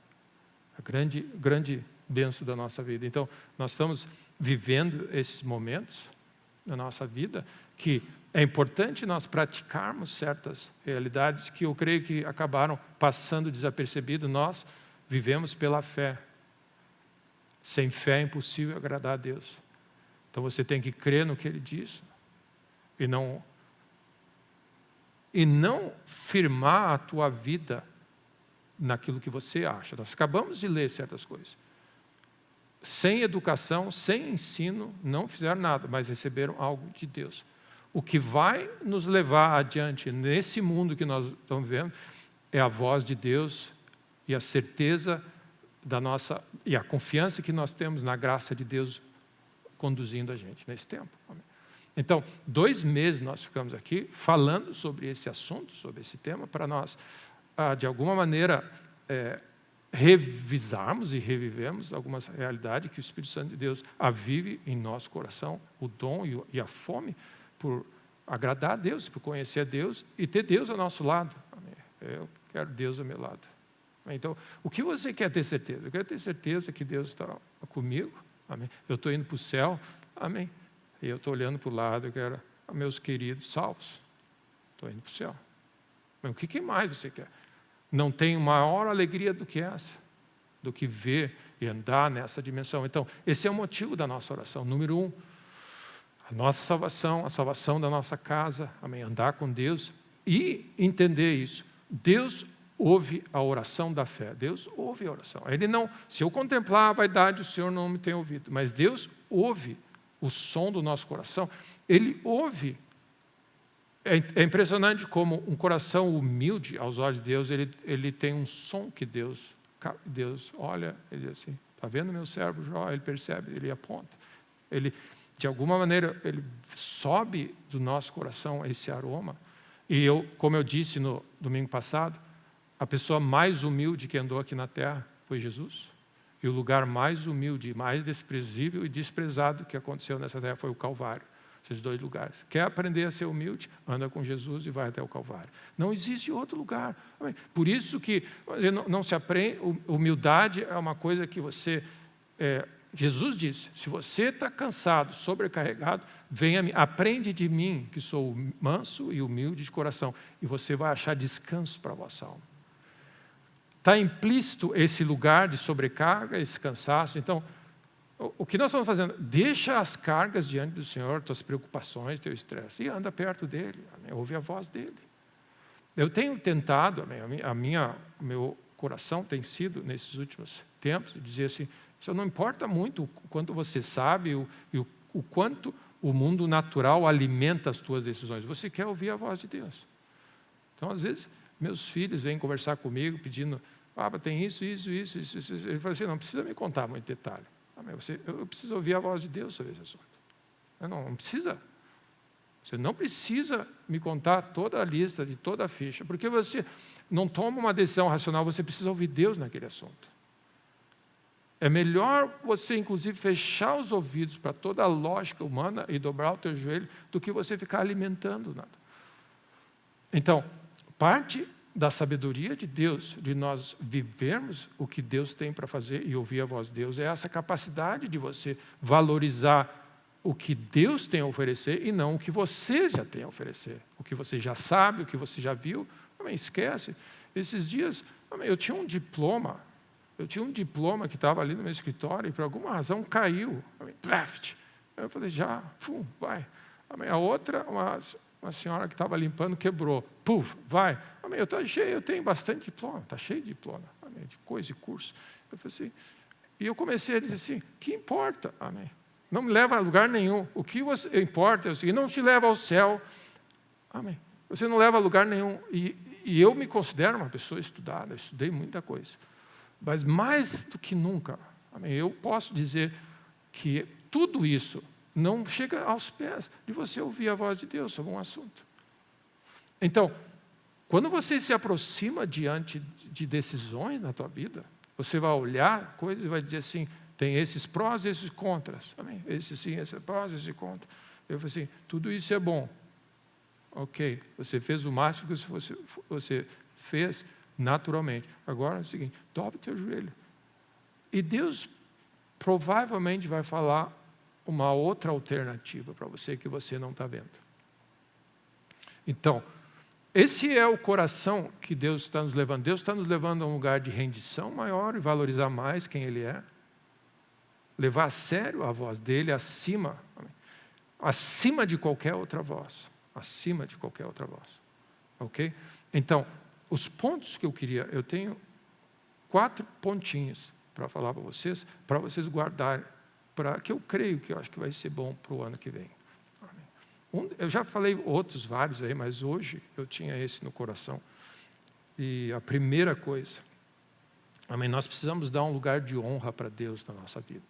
A grande bênção da nossa vida. Então, nós estamos vivendo esses momentos na nossa vida que é importante nós praticarmos certas realidades que eu creio que acabaram passando desapercebido. Nós vivemos pela fé. Sem fé é impossível agradar a Deus. Então você tem que crer no que Ele diz e não firmar a tua vida naquilo que você acha. Nós acabamos de ler certas coisas. Sem educação, sem ensino, não fizeram nada, mas receberam algo de Deus. O que vai nos levar adiante nesse mundo que nós estamos vivendo é a voz de Deus e a certeza da nossa, e a confiança que nós temos na graça de Deus conduzindo a gente nesse tempo. Amém. Então, 2 meses nós ficamos aqui falando sobre esse assunto, sobre esse tema, para nós, de alguma maneira, revisarmos e revivermos algumas realidades que o Espírito Santo de Deus avive em nosso coração, o dom e a fome por agradar a Deus, por conhecer a Deus e ter Deus ao nosso lado. Amém. Eu quero Deus ao meu lado. Então, o que você quer ter certeza? Eu quero ter certeza que Deus está comigo. Amém. Eu estou indo para o céu. Amém. E eu estou olhando para o lado, eu quero meus queridos salvos. Estou indo para o céu. Mas o que mais você quer? Não tem maior alegria do que essa, do que ver e andar nessa dimensão. Então, esse é o motivo da nossa oração. Número 1, a nossa salvação, a salvação da nossa casa. Amém. Andar com Deus e entender isso. Deus ouve a oração da fé. Deus ouve a oração. Ele não, se eu contemplar a vaidade, o Senhor não me tem ouvido. Mas Deus ouve o som do nosso coração. Ele ouve. É impressionante como um coração humilde aos olhos de Deus, ele tem um som que Deus olha, ele diz assim, está vendo meu servo Jó? Ele percebe, ele aponta. Ele, de alguma maneira, ele sobe do nosso coração esse aroma. E como eu disse no domingo passado, a pessoa mais humilde que andou aqui na terra foi Jesus. E o lugar mais humilde, mais desprezível e desprezado que aconteceu nessa terra foi o Calvário. Esses dois lugares. Quer aprender a ser humilde? Anda com Jesus e vai até o Calvário. Não existe outro lugar. Por isso que não se aprende, humildade é uma coisa que você... Jesus disse, se você está cansado, sobrecarregado, venha a mim, aprende de mim, que sou manso e humilde de coração, e você vai achar descanso para a vossa alma. Está implícito esse lugar de sobrecarga, esse cansaço. Então, o que nós estamos fazendo? Deixa as cargas diante do Senhor, tuas preocupações, teu estresse, e anda perto dele, ouve a voz dele. Eu tenho tentado, o meu coração tem sido, nesses últimos tempos, dizer assim, isso não importa muito o quanto você sabe e o quanto o mundo natural alimenta as tuas decisões. Você quer ouvir a voz de Deus. Então, às vezes, meus filhos vêm conversar comigo, pedindo, tem isso. Ele fala assim, não precisa me contar muito detalhe. Eu preciso ouvir a voz de Deus sobre esse assunto. Não precisa. Você não precisa me contar toda a lista, de toda a ficha, porque você não toma uma decisão racional, você precisa ouvir Deus naquele assunto. É melhor você, inclusive, fechar os ouvidos para toda a lógica humana e dobrar o teu joelho do que você ficar alimentando nada. Então, parte da sabedoria de Deus, de nós vivermos o que Deus tem para fazer e ouvir a voz de Deus, é essa capacidade de você valorizar o que Deus tem a oferecer e não o que você já tem a oferecer. O que você já sabe, o que você já viu, esquece. Esses dias, eu tinha um diploma que estava ali no meu escritório e por alguma razão caiu. Draft. Eu falei, vai. A outra, uma senhora que estava limpando, quebrou. Vai. Eu estou cheio, eu tenho bastante diploma, está cheio de diploma, de coisa, de curso. Eu falei assim, e eu comecei a dizer assim, que importa? Não me leva a lugar nenhum. O que importa é o seguinte, não te leva ao céu. Você não leva a lugar nenhum. E eu me considero uma pessoa estudada, estudei muita coisa. Mas mais do que nunca, eu posso dizer que tudo isso não chega aos pés de você ouvir a voz de Deus sobre um assunto. Então, quando você se aproxima diante de decisões na tua vida, você vai olhar coisas e vai dizer assim, tem esses prós e esses contras. Esse sim, esses prós, esse contra. Eu falei assim, tudo isso é bom. Ok, você fez o máximo que você fez naturalmente. Agora é o seguinte, dobre o teu joelho. E Deus provavelmente vai falar uma outra alternativa para você que você não está vendo. Então, esse é o coração que Deus está nos levando. Deus está nos levando a um lugar de rendição maior e valorizar mais quem Ele é. Levar a sério a voz dEle acima de qualquer outra voz. Acima de qualquer outra voz. Ok? Então, os pontos que eu tenho 4 pontinhos para falar para vocês guardarem, que eu creio que eu acho que vai ser bom para o ano que vem. Eu já falei vários aí, mas hoje eu tinha esse no coração. E a primeira coisa, nós precisamos dar um lugar de honra para Deus na nossa vida.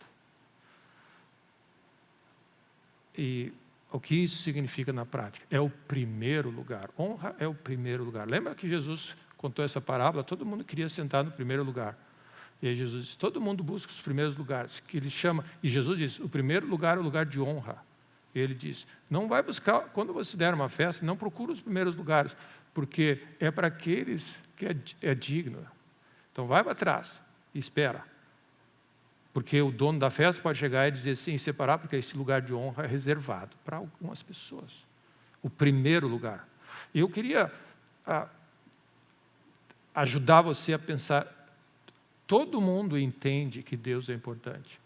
E o que isso significa na prática? É o primeiro lugar. Honra é o primeiro lugar. Lembra que Jesus contou essa parábola? Todo mundo queria sentar no primeiro lugar. E aí Jesus disse, todo mundo busca os primeiros lugares, que ele chama. E Jesus diz, o primeiro lugar é o lugar de honra. E ele diz, não vai buscar, quando você der uma festa, não procura os primeiros lugares, porque é para aqueles que é digno. Então vai para trás e espera. Porque o dono da festa pode chegar e dizer assim, separar, porque esse lugar de honra é reservado para algumas pessoas. O primeiro lugar. E eu queria ajudar você a pensar, todo mundo entende que Deus é importante,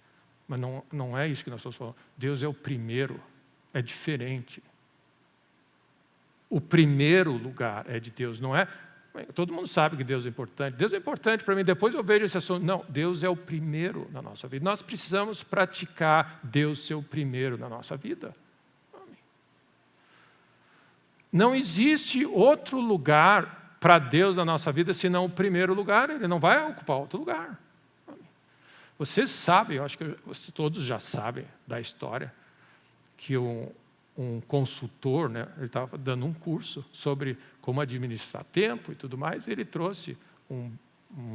mas não é isso que nós estamos falando. Deus é o primeiro, é diferente. O primeiro lugar é de Deus, não é Todo mundo sabe que Deus é importante. Deus é importante para mim, depois eu vejo esse assunto. Não, Deus é o primeiro na nossa vida. Nós precisamos praticar Deus ser o primeiro na nossa vida. Não existe outro lugar para Deus na nossa vida senão o primeiro lugar. Ele não vai ocupar outro lugar. Vocês sabem, eu acho que todos já sabem da história, que um consultor, né, ele estava dando um curso sobre como administrar tempo e tudo mais, e ele trouxe um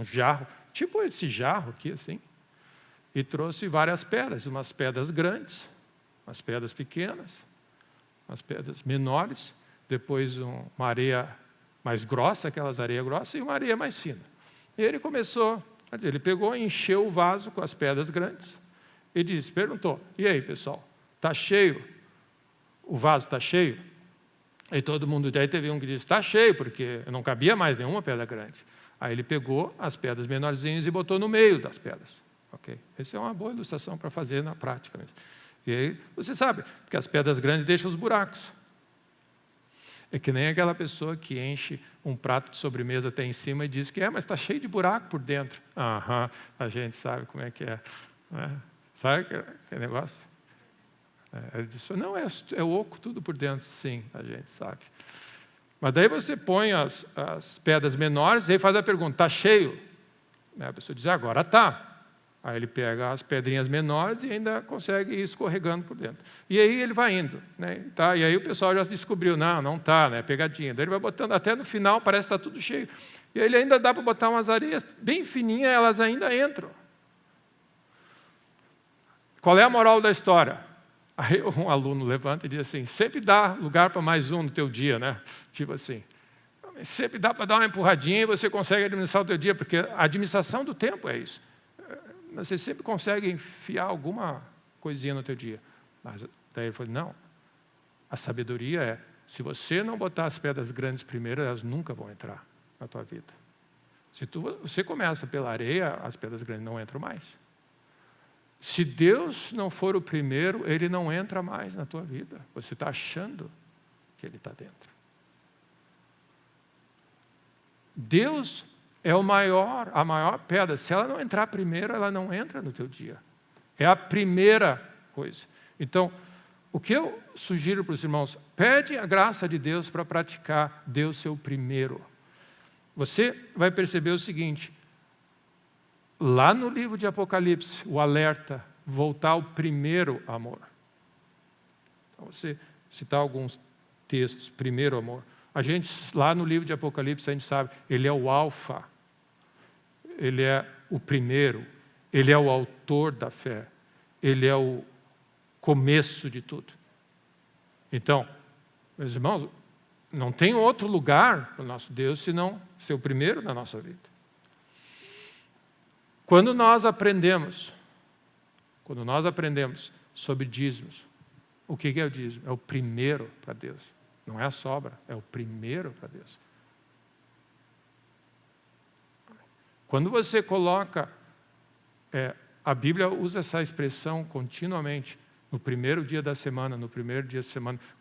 jarro, tipo esse jarro aqui, assim, e trouxe várias pedras, umas pedras grandes, umas pedras pequenas, umas pedras menores, depois uma areia mais grossa, aquelas areias grossas, e uma areia mais fina. E ele começou, ele pegou e encheu o vaso com as pedras grandes, e perguntou, e aí, pessoal, está cheio? O vaso está cheio? Aí todo mundo, daí teve um que disse, está cheio, porque não cabia mais nenhuma pedra grande. Aí ele pegou as pedras menorzinhas e botou no meio das pedras. Okay? Essa é uma boa ilustração para fazer na prática mesmo. E aí, você sabe, porque as pedras grandes deixam os buracos. É que nem aquela pessoa que enche um prato de sobremesa até em cima e diz que mas está cheio de buraco por dentro. Aham, a gente sabe como é que é. Né? Sabe aquele negócio? Ele disse, não, é oco tudo por dentro. Sim, a gente sabe. Mas daí você põe as pedras menores e aí faz a pergunta, está cheio? A pessoa diz, agora está. Aí ele pega as pedrinhas menores e ainda consegue ir escorregando por dentro. E aí ele vai indo. Né? Tá? E aí o pessoal já descobriu, não está, né? Pegadinha. Daí ele vai botando, até no final parece que está tudo cheio. E aí ele ainda dá para botar umas areias bem fininhas, elas ainda entram. Qual é a moral da história? Aí um aluno levanta e diz assim, sempre dá lugar para mais um no teu dia, né? Tipo assim, sempre dá para dar uma empurradinha e você consegue administrar o teu dia, porque a administração do tempo é isso. Você sempre consegue enfiar alguma coisinha no teu dia. Mas daí ele falou, não, a sabedoria é, se você não botar as pedras grandes primeiro, elas nunca vão entrar na tua vida. Se você começa pela areia, as pedras grandes não entram mais. Se Deus não for o primeiro, Ele não entra mais na tua vida. Você está achando que Ele está dentro. Deus é a maior pedra. Se ela não entrar primeiro, ela não entra no teu dia. É a primeira coisa. Então, o que eu sugiro para os irmãos, pede a graça de Deus para praticar Deus ser o primeiro. Você vai perceber o seguinte, lá no livro de Apocalipse, o alerta, voltar ao primeiro amor. Então, você citar alguns textos, primeiro amor. A gente, lá no livro de Apocalipse, a gente sabe, ele é o alfa, ele é o primeiro, ele é o autor da fé, ele é o começo de tudo. Então, meus irmãos, não tem outro lugar para o nosso Deus senão ser o primeiro na nossa vida. Quando nós aprendemos sobre dízimos, o que é o dízimo? É o primeiro para Deus. Não é a sobra, é o primeiro para Deus. Quando você coloca, a Bíblia usa essa expressão continuamente, no primeiro dia da semana,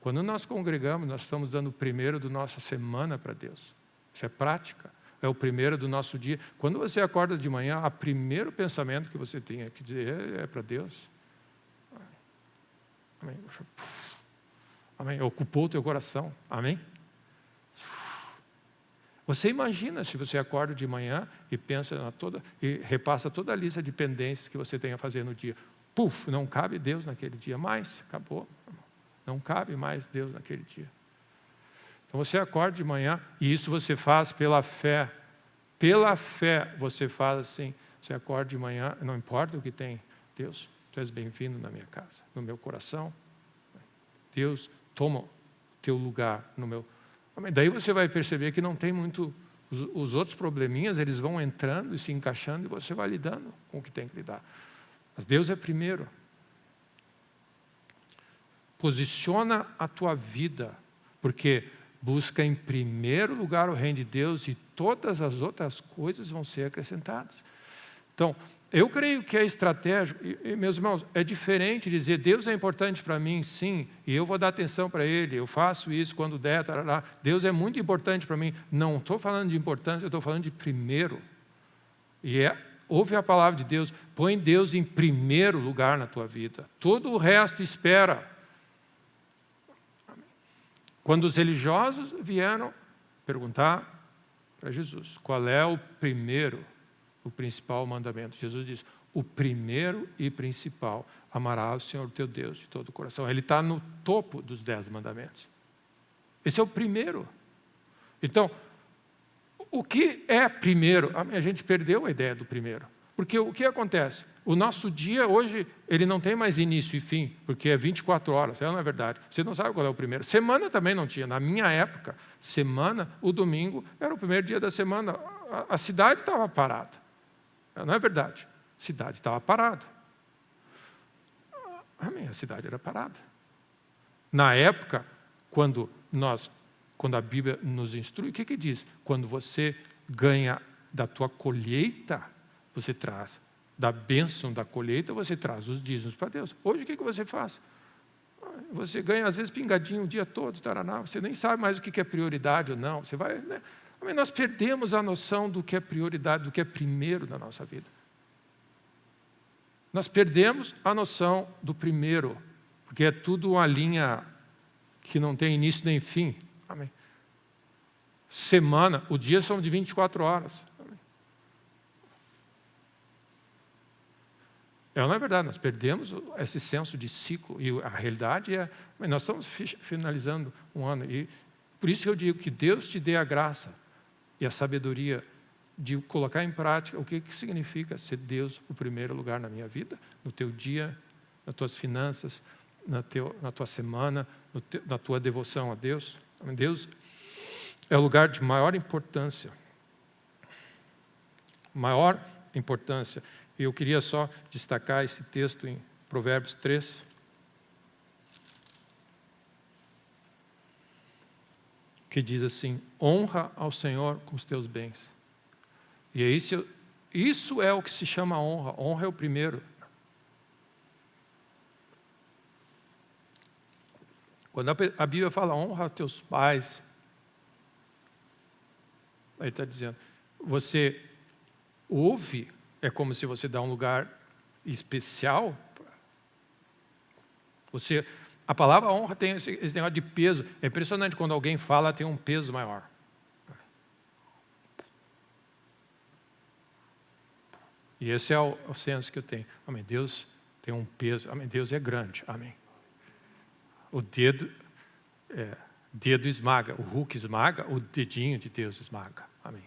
quando nós congregamos, nós estamos dando o primeiro da nossa semana para Deus. Isso é prática. É o primeiro do nosso dia. Quando você acorda de manhã, o primeiro pensamento que você tem que dizer é para Deus. Amém. Amém. Ocupou o teu coração. Amém. Você imagina se você acorda de manhã e pensa e repassa toda a lista de pendências que você tem a fazer no dia. Não cabe Deus naquele dia mais. Acabou. Não cabe mais Deus naquele dia. Então você acorda de manhã e isso você faz pela fé. Pela fé você faz assim. Você acorda de manhã, não importa o que tem. Deus, tu és bem-vindo na minha casa, no meu coração. Deus, toma o teu lugar no meu... Daí você vai perceber que não tem muito... Os outros probleminhas, eles vão entrando e se encaixando e você vai lidando com o que tem que lidar. Mas Deus é primeiro. Posiciona a tua vida, porque busca em primeiro lugar o reino de Deus e todas as outras coisas vão ser acrescentadas. Então, eu creio que é estratégico, e, meus irmãos, é diferente dizer, Deus é importante para mim, sim, e eu vou dar atenção para Ele, eu faço isso quando der, tarará. Deus é muito importante para mim. Não estou falando de importância, eu estou falando de primeiro. Ouve a palavra de Deus, põe Deus em primeiro lugar na tua vida. Todo o resto espera. Quando os religiosos vieram perguntar para Jesus, qual é o primeiro, o principal mandamento? Jesus diz, o primeiro e principal, amarás o Senhor teu Deus de todo o coração. Ele está no topo dos 10 mandamentos. Esse é o primeiro. Então, o que é primeiro? A gente perdeu a ideia do primeiro. Porque o que acontece? O nosso dia hoje, ele não tem mais início e fim, porque é 24 horas, não é verdade? Você não sabe qual é o primeiro. Semana também não tinha. Na minha época, semana, o domingo, era o primeiro dia da semana. A cidade estava parada. Não é verdade? A cidade estava parada. A cidade era parada. Na época, quando a Bíblia nos instrui, o que diz? Quando você ganha da tua colheita, você traz. Da bênção da colheita, você traz os dízimos para Deus. Hoje, o que você faz? Você ganha, às vezes, pingadinho o dia todo, taraná, você nem sabe mais o que é prioridade ou não. Você vai, né? Nós perdemos a noção do que é prioridade, do que é primeiro na nossa vida. Nós perdemos a noção do primeiro, porque é tudo uma linha que não tem início nem fim. Amém. Semana, o dia são de 24 horas. Não é verdade, nós perdemos esse senso de ciclo, e a realidade é, nós estamos finalizando um ano, e por isso que eu digo que Deus te dê a graça e a sabedoria de colocar em prática o que significa ser Deus o primeiro lugar na minha vida, no teu dia, nas tuas finanças, na tua semana, na tua devoção a Deus. Deus é o lugar de maior importância. Maior importância. E eu queria só destacar esse texto em Provérbios 3. Que diz assim, honra ao Senhor com os teus bens. E é isso é o que se chama honra. Honra é o primeiro. Quando a Bíblia fala honra aos teus pais, aí está dizendo, você ouve, é como se você dá um lugar especial. A palavra honra tem esse negócio de peso. É impressionante quando alguém fala, tem um peso maior. E esse é o senso que eu tenho. Amém. Deus tem um peso. Amém. Deus é grande. Amém. O dedo esmaga. O Hulk esmaga, o dedinho de Deus esmaga. Amém.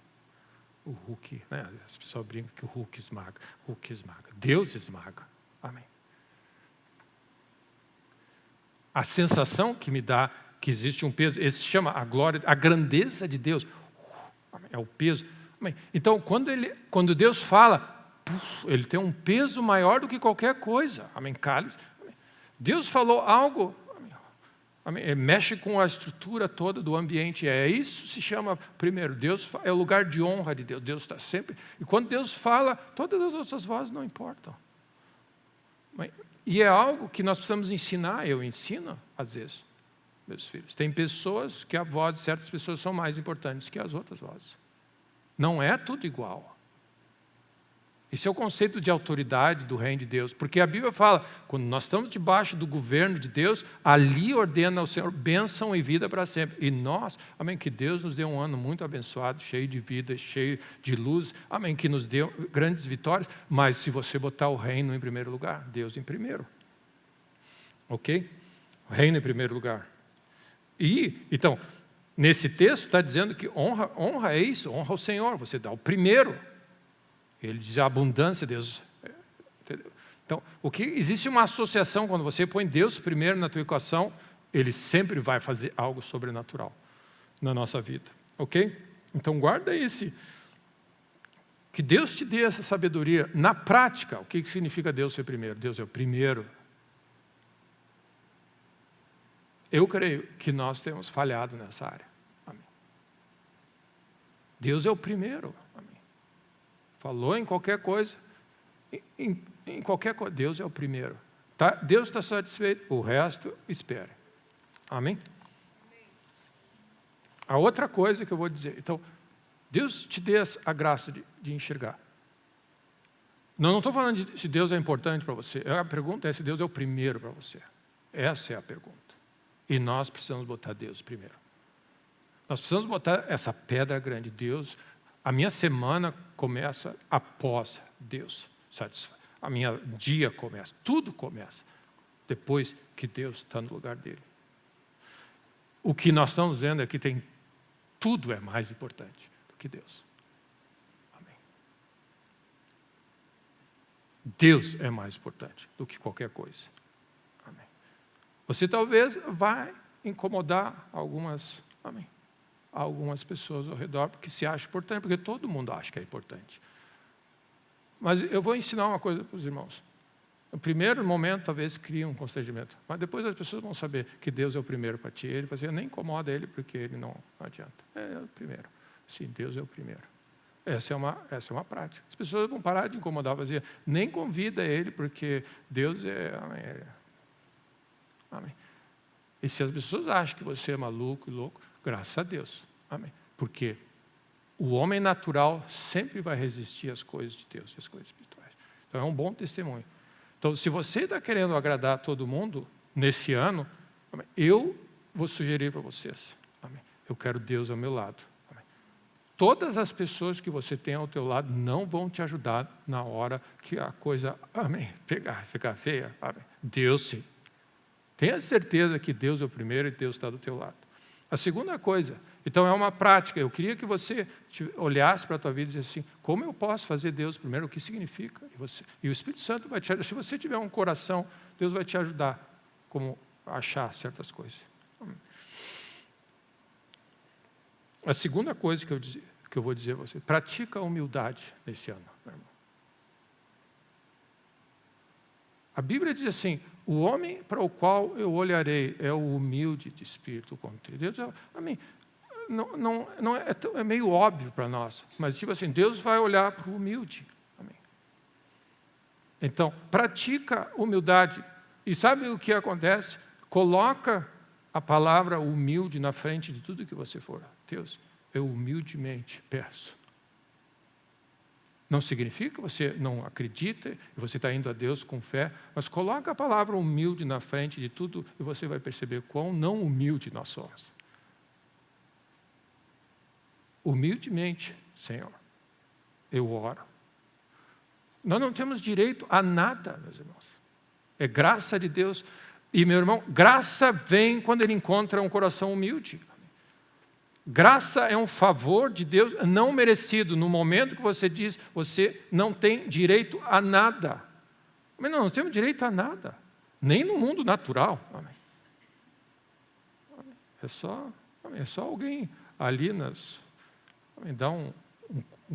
O Hulk, né? As pessoas brincam que o Hulk esmaga. Hulk esmaga. Deus esmaga. Amém. A sensação que me dá que existe um peso, esse se chama a glória, a grandeza de Deus. É o peso. Amém. Então, quando Deus fala, Ele tem um peso maior do que qualquer coisa. Amém. Cálice. Amém. Deus falou algo. Amém. Mexe com a estrutura toda do ambiente. Isso se chama, primeiro, Deus é o lugar de honra de Deus. Deus está sempre. E quando Deus fala, todas as outras vozes não importam. E é algo que nós precisamos ensinar. Eu ensino, às vezes, meus filhos. Tem pessoas que a voz de certas pessoas são mais importantes que as outras vozes. Não é tudo igual. Esse é o conceito de autoridade do reino de Deus, porque a Bíblia fala, quando nós estamos debaixo do governo de Deus, ali ordena o Senhor bênção e vida para sempre. E nós, amém, que Deus nos dê um ano muito abençoado, cheio de vida, cheio de luz, amém, que nos dê grandes vitórias, mas se você botar o reino em primeiro lugar, Deus em primeiro. Ok? O reino em primeiro lugar. Então, nesse texto está dizendo que honra é isso, honra ao Senhor, você dá o primeiro. Ele diz a abundância de Deus. Entendeu? Então, existe uma associação, quando você põe Deus primeiro na tua equação, Ele sempre vai fazer algo sobrenatural na nossa vida. Ok? Então, guarda que Deus te dê essa sabedoria. Na prática, o que significa Deus ser primeiro? Deus é o primeiro. Eu creio que nós temos falhado nessa área. Amém. Deus é o primeiro. Amém. Falou em qualquer coisa, em qualquer coisa, Deus é o primeiro. Tá? Deus está satisfeito, o resto espere. Amém? A outra coisa que eu vou dizer, então, Deus te dê a graça de enxergar. Não estou falando de se Deus é importante para você. A pergunta é se Deus é o primeiro para você. Essa é a pergunta. E nós precisamos botar Deus primeiro. Nós precisamos botar essa pedra grande. Deus, a minha semana começa após Deus satisfaz. A minha dia começa, tudo começa depois que Deus está no lugar dele. O que nós estamos vendo é que tudo é mais importante do que Deus. Amém. Deus é mais importante do que qualquer coisa. Amém. Você talvez vai incomodar algumas pessoas ao redor porque se acha importante, porque todo mundo acha que é importante. Mas eu vou ensinar uma coisa para os irmãos. No primeiro momento, talvez crie um constrangimento. Mas depois as pessoas vão saber que Deus é o primeiro para ti. Ele vai dizer, nem incomoda ele, porque ele não adianta. É o primeiro. Sim, Deus é o primeiro. Essa é uma prática. As pessoas vão parar de incomodar, vão dizer, nem convida ele, porque Deus é... Amém. Amém. E se as pessoas acham que você é maluco e louco, graças a Deus. Amém. Porque o homem natural sempre vai resistir às coisas de Deus, às coisas espirituais. Então é um bom testemunho. Então, se você está querendo agradar todo mundo nesse ano, amém, eu vou sugerir para vocês. Amém, eu quero Deus ao meu lado. Amém. Todas as pessoas que você tem ao teu lado não vão te ajudar na hora que a coisa, amém, ficar feia. Amém. Deus sim. Tenha certeza que Deus é o primeiro e Deus está do teu lado. A segunda coisa, então é uma prática. Eu queria que você olhasse para a tua vida e dissesse assim, como eu posso fazer Deus primeiro? O que significa? E o Espírito Santo vai te ajudar. Se você tiver um coração, Deus vai te ajudar como achar certas coisas. A segunda coisa que eu vou dizer a você, pratica a humildade nesse ano, meu irmão. A Bíblia diz assim, o homem para o qual eu olharei é o humilde de espírito contrito. Deus, amém. Não é meio óbvio para nós, mas tipo assim, Deus vai olhar para o humilde. Amém. Então, pratica humildade. E sabe o que acontece? Coloca a palavra humilde na frente de tudo que você for. Deus, eu humildemente peço. Não significa que você não acredita, e você está indo a Deus com fé, mas coloca a palavra humilde na frente de tudo e você vai perceber quão não humilde nós somos. Humildemente, Senhor, eu oro. Nós não temos direito a nada, meus irmãos. É graça de Deus. E, meu irmão, graça vem quando ele encontra um coração humilde. Graça é um favor de Deus não merecido. No momento que você diz, você não tem direito a nada. Mas não temos direito a nada. Nem no mundo natural. Amém. É só alguém ali dar um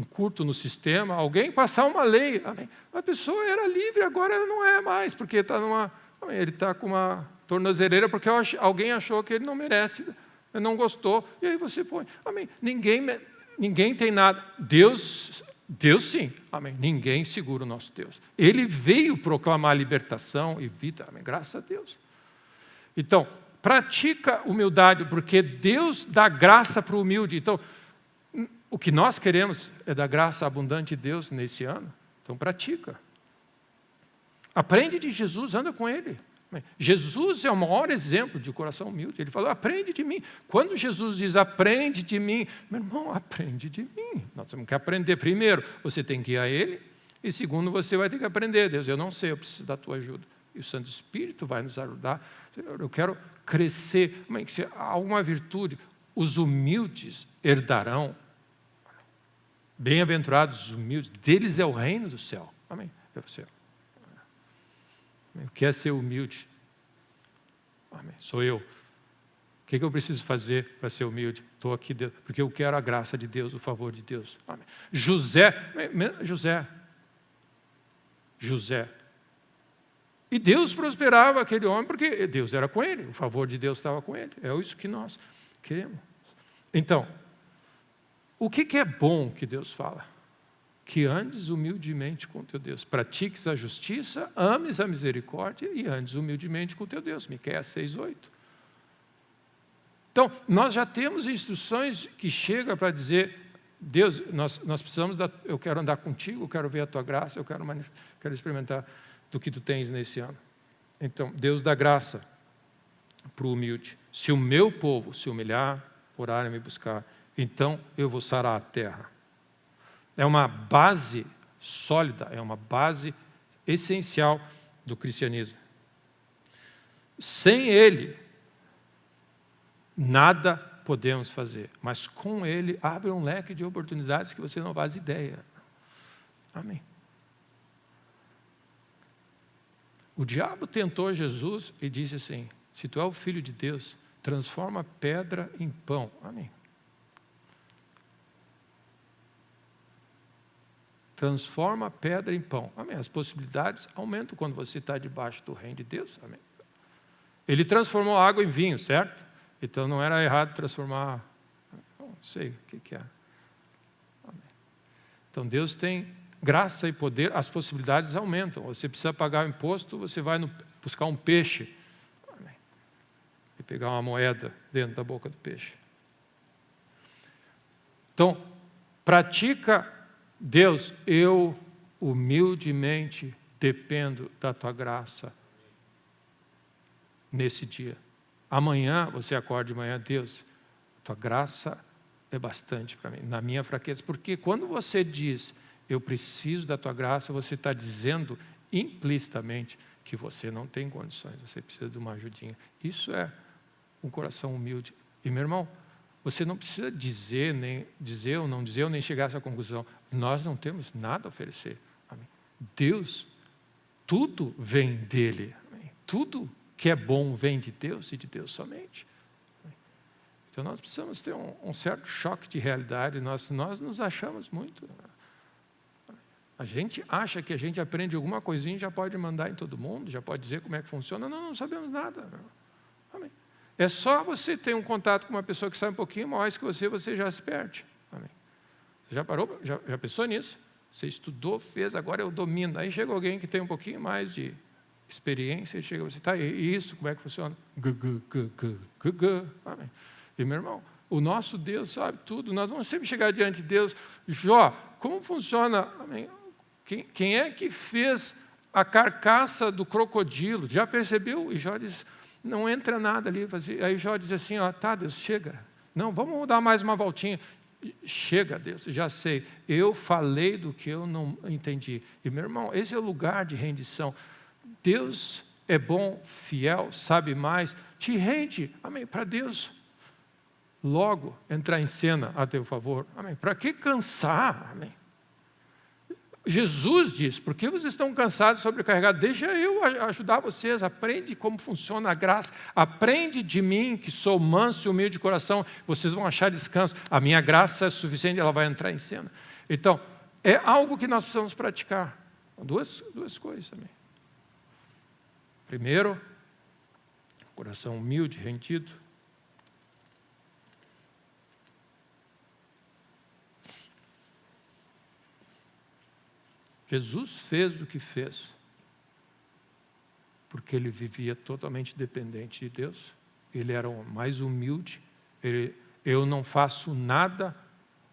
curto no sistema, alguém passar uma lei. Amém. A pessoa era livre, agora ela não é mais, porque ele está com uma tornozeleira, porque alguém achou que ele não merece, não gostou, e aí você põe. Amém. Ninguém tem nada. Deus sim. Amém. Ninguém segura o nosso Deus. Ele veio proclamar libertação e vida. Amém. Graças a Deus. Então, pratica humildade, porque Deus dá graça para o humilde. Então, o que nós queremos é dar graça abundante de Deus nesse ano. Então, pratica. Aprende de Jesus, anda com Ele. Jesus é o maior exemplo de coração humilde. Ele falou, aprende de mim. Quando Jesus diz, aprende de mim, meu irmão, aprende de mim. Nós temos que aprender. Primeiro, você tem que ir a Ele. E segundo, você vai ter que aprender. Deus, eu não sei, eu preciso da tua ajuda. E o Santo Espírito vai nos ajudar. Eu quero crescer. Se há alguma virtude, os humildes herdarão. Bem-aventurados os humildes, deles é o reino do céu. Amém. É o céu. O que é ser humilde? Amém. Sou eu. O que eu preciso fazer para ser humilde? Estou aqui, porque eu quero a graça de Deus, o favor de Deus. Amém. José. E Deus prosperava aquele homem, porque Deus era com ele, o favor de Deus estava com ele. É isso que nós queremos. Então, o que é bom que Deus fala? que andes humildemente com teu Deus. Pratiques a justiça, ames a misericórdia e andes humildemente com teu Deus. Miqueias 6:8. Então, nós já temos instruções que chegam para dizer, Deus, nós precisamos, eu quero andar contigo, eu quero ver a tua graça, eu quero experimentar do que tu tens nesse ano. Então, Deus dá graça para o humilde. Se o meu povo se humilhar, orar e me buscar, então eu vou sarar a terra. É uma base sólida, é uma base essencial do cristianismo. Sem ele, nada podemos fazer, mas com ele abre um leque de oportunidades que você não faz ideia. Amém. O diabo tentou Jesus e disse assim, se tu é o Filho de Deus, transforma a pedra em pão. Amém. Transforma a pedra em pão. Amém. As possibilidades aumentam quando você está debaixo do reino de Deus. Amém. Ele transformou a água em vinho, certo? Então não era errado transformar, não sei o que é. Amém. Então Deus tem graça e poder, as possibilidades aumentam. Você precisa pagar o imposto, você vai buscar um peixe. Amém. E pegar uma moeda dentro da boca do peixe. Então, pratica, Deus, eu humildemente dependo da tua graça nesse dia. Amanhã, você acorda de manhã, Deus, tua graça é bastante para mim, na minha fraqueza. Porque quando você diz, eu preciso da tua graça, você está dizendo implicitamente que você não tem condições, você precisa de uma ajudinha. Isso é um coração humilde. E, meu irmão, você não precisa dizer ou não dizer, ou nem chegar a essa conclusão. Nós não temos nada a oferecer. Amém. Deus, tudo vem dele. Amém. Tudo que é bom vem de Deus e de Deus somente. Então nós precisamos ter um certo choque de realidade. Nós nos achamos muito. A gente acha que a gente aprende alguma coisinha e já pode mandar em todo mundo, já pode dizer como é que funciona. Não sabemos nada. Amém. É só você ter um contato com uma pessoa que sabe um pouquinho mais que você já se perde. Amém. Você já parou? Já pensou nisso? Você estudou, fez, agora eu domino. Aí chega alguém que tem um pouquinho mais de experiência e chega você, tá, e isso, como é que funciona? Amém. E meu irmão, o nosso Deus sabe tudo, nós vamos sempre chegar diante de Deus. Jó, como funciona? Amém. Quem é que fez a carcaça do crocodilo? Já percebeu? E Jó diz, não entra nada ali. Aí Jó diz assim, ó, tá, Deus, chega. Não, vamos dar mais uma voltinha. Chega, Deus, já sei. Eu falei do que eu não entendi. E meu irmão, esse é o lugar de rendição. Deus é bom, fiel, sabe mais, te rende, amém, para Deus logo entrar em cena a teu favor, amém. Para que cansar, amém? Jesus diz, por que vocês estão cansados, sobrecarregados? Deixa eu ajudar vocês, aprende como funciona a graça, aprende de mim, que sou manso e humilde de coração, vocês vão achar descanso, a minha graça é suficiente, ela vai entrar em cena. Então, é algo que nós precisamos praticar, duas coisas também. Primeiro, coração humilde, rendido. Jesus fez o que fez, porque ele vivia totalmente dependente de Deus. Ele era o mais humilde. Eu não faço nada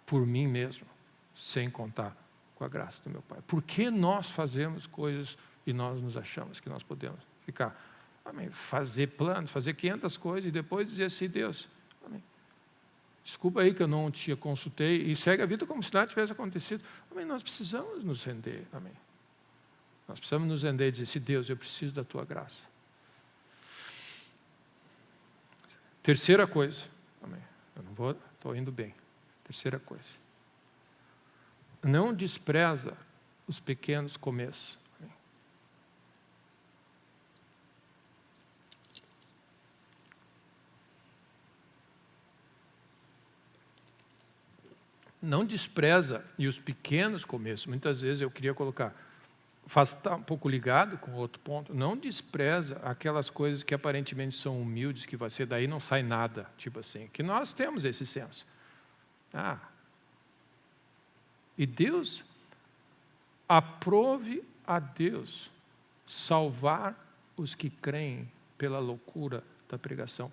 por mim mesmo, sem contar com a graça do meu Pai. Por que nós fazemos coisas e nós nos achamos que nós podemos ficar, amém, fazer planos, fazer 500 coisas e depois dizer assim, Deus, amém, desculpa aí que eu não te consultei e segue a vida como se nada tivesse acontecido. Amém, nós precisamos nos render, amém. Nós precisamos nos render e dizer assim, Deus, eu preciso da tua graça. Terceira coisa, amém, estou indo bem. Terceira coisa, não despreza os pequenos começos. Não despreza, e os pequenos começos, muitas vezes eu queria colocar, está um pouco ligado com outro ponto, não despreza aquelas coisas que aparentemente são humildes, que você daí não sai nada, tipo assim, que nós temos esse senso. E Deus, aprove a Deus salvar os que creem pela loucura da pregação.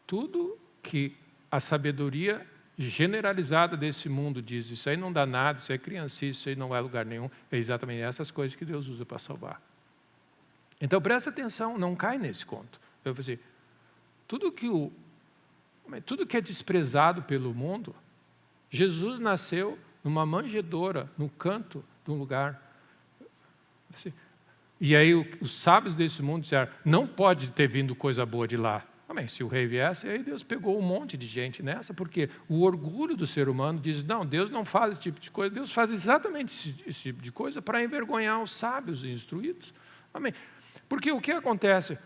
Tudo que a sabedoria generalizada desse mundo diz, isso aí não dá nada, isso é criancice, isso aí não vai a lugar nenhum, é exatamente essas coisas que Deus usa para salvar. Então presta atenção, não cai nesse conto. Eu vou dizer, tudo que é desprezado pelo mundo, Jesus nasceu numa manjedoura, no canto de um lugar. Assim, e aí os sábios desse mundo disseram, não pode ter vindo coisa boa de lá. Amém. Se o rei viesse, aí Deus pegou um monte de gente nessa, porque o orgulho do ser humano diz, não, Deus não faz esse tipo de coisa, Deus faz exatamente esse tipo de coisa para envergonhar os sábios e instruídos. Amém. Porque o que acontece?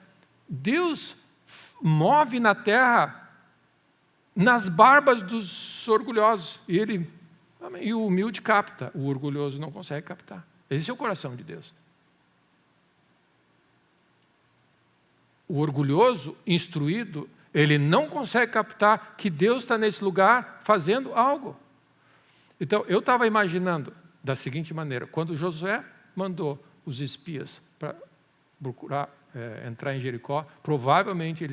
Deus move na terra nas barbas dos orgulhosos, e o humilde capta, o orgulhoso não consegue captar. Esse é o coração de Deus. O orgulhoso, instruído, ele não consegue captar que Deus está nesse lugar fazendo algo. Então, eu estava imaginando da seguinte maneira, quando Josué mandou os espias para procurar entrar em Jericó, provavelmente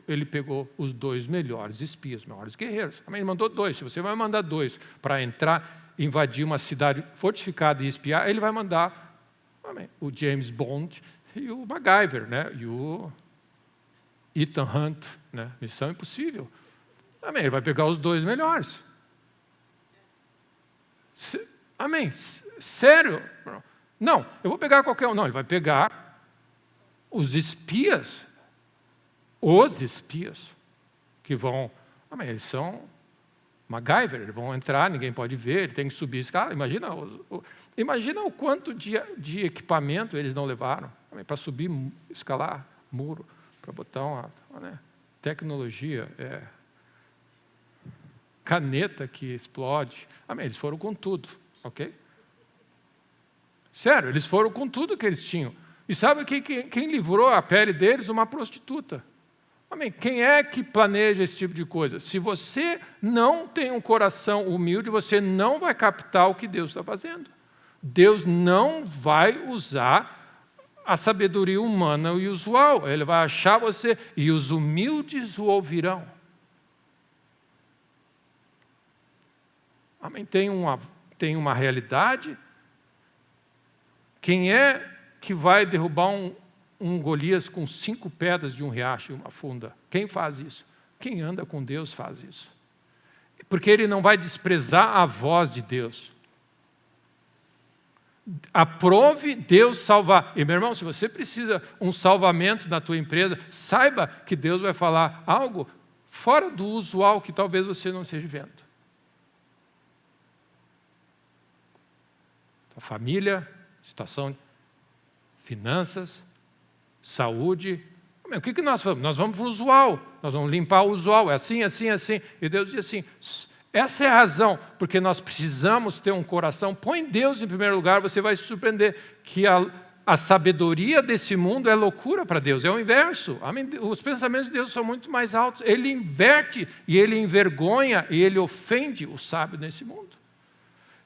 ele pegou os 2 melhores espias, maiores guerreiros. Ele mandou 2. Se você vai mandar 2 para entrar, invadir uma cidade fortificada e espiar, ele vai mandar o James Bond e o MacGyver, né? E o Ethan Hunt, né? Missão Impossível. Ele vai pegar os 2 melhores. Amém? Sério? Não, eu vou pegar qualquer um. Não, ele vai pegar os espias, que vão, eles são MacGyver, eles vão entrar, ninguém pode ver, ele tem que subir escada. Imagina o quanto de equipamento eles não levaram para subir, escalar muro, para botar uma tecnologia, caneta que explode. Eles foram com tudo, ok? Sério, eles foram com tudo que eles tinham. E sabe quem livrou a pele deles? Uma prostituta. Quem é que planeja esse tipo de coisa? Se você não tem um coração humilde, você não vai captar o que Deus está fazendo. Deus não vai usar a sabedoria humana e usual. Ele vai achar você, e os humildes o ouvirão. Tem uma realidade. Quem é que vai derrubar um Golias com 5 pedras de um riacho e uma funda? Quem faz isso? Quem anda com Deus faz isso. Porque ele não vai desprezar a voz de Deus. Aprove Deus salvar. E meu irmão, se você precisa um salvamento na tua empresa, saiba que Deus vai falar algo fora do usual que talvez você não esteja vendo. A família, situação, finanças, saúde. O que nós vamos? Nós vamos para o usual. Nós vamos limpar o usual. É assim, assim, assim. E Deus diz assim, essa é a razão, porque nós precisamos ter um coração. Põe Deus em primeiro lugar, você vai se surpreender que a sabedoria desse mundo é loucura para Deus. É o inverso. Os pensamentos de Deus são muito mais altos. Ele inverte e ele envergonha e ele ofende o sábio nesse mundo.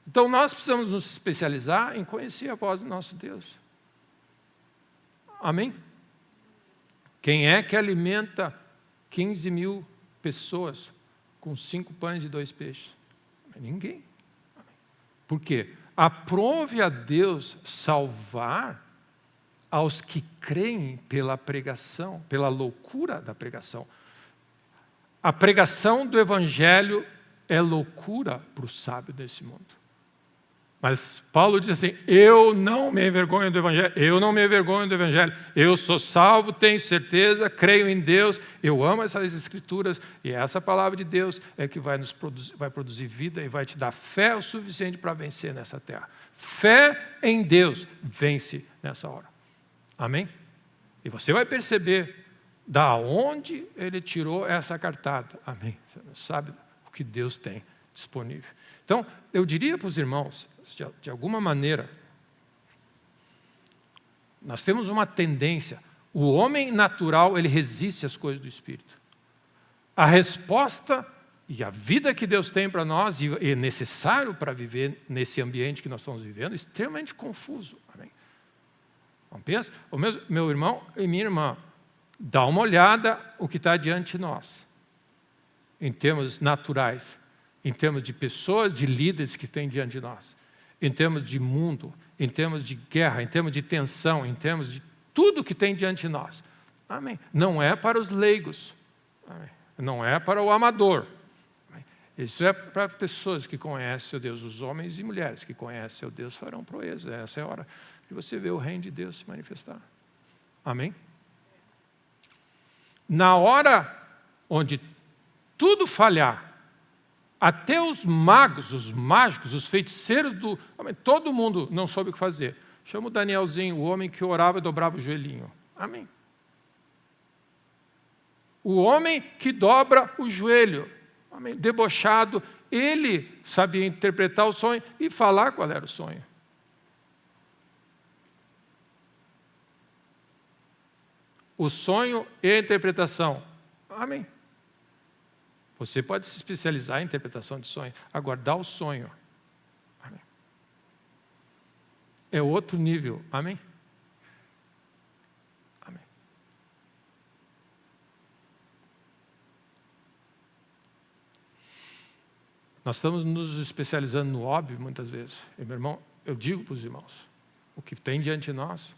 Então nós precisamos nos especializar em conhecer a voz do nosso Deus. Amém? Quem é que alimenta 15 mil pessoas com 5 pães e 2 peixes? Ninguém. Por quê? Aprove a Deus salvar aos que creem pela pregação, pela loucura da pregação. A pregação do Evangelho é loucura para o sábio desse mundo. Mas Paulo diz assim, eu não me envergonho do Evangelho, eu sou salvo, tenho certeza, creio em Deus, eu amo essas Escrituras, e essa palavra de Deus é que vai produzir vida e vai te dar fé o suficiente para vencer nessa terra. Fé em Deus vence nessa hora. Amém? E você vai perceber da onde ele tirou essa cartada. Amém? Você não sabe o que Deus tem disponível. Então, eu diria para os irmãos, de alguma maneira, nós temos uma tendência, o homem natural, ele resiste às coisas do Espírito. A resposta E a vida que Deus tem para nós, e é necessário para viver nesse ambiente que nós estamos vivendo, é extremamente confuso. Amém? Não pensa? O meu irmão e minha irmã, dá uma olhada o que está diante de nós, em termos naturais, em termos de pessoas, de líderes que tem diante de nós, em termos de mundo, em termos de guerra, em termos de tensão, em termos de tudo que tem diante de nós. Amém? Não é para os leigos. Amém? Não é para o amador. Amém? Isso é para pessoas que conhecem o Deus. Os homens e mulheres que conhecem o Deus farão proezas. Essa é a hora de você ver o reino de Deus se manifestar. Amém? Na hora onde tudo falhar, até os magos, os mágicos, os feiticeiros todo mundo não soube o que fazer. Chama o Danielzinho, o homem que orava e dobrava o joelhinho. Amém? O homem que dobra o joelho, amém? Debochado, ele sabia interpretar o sonho e falar qual era o sonho. O sonho e a interpretação. Amém? Você pode se especializar em interpretação de sonho. Agora, dá o sonho. Amém? É outro nível. Amém? Amém. Nós estamos nos especializando no óbvio muitas vezes. E, meu irmão, eu digo para os irmãos, o que tem diante de nós,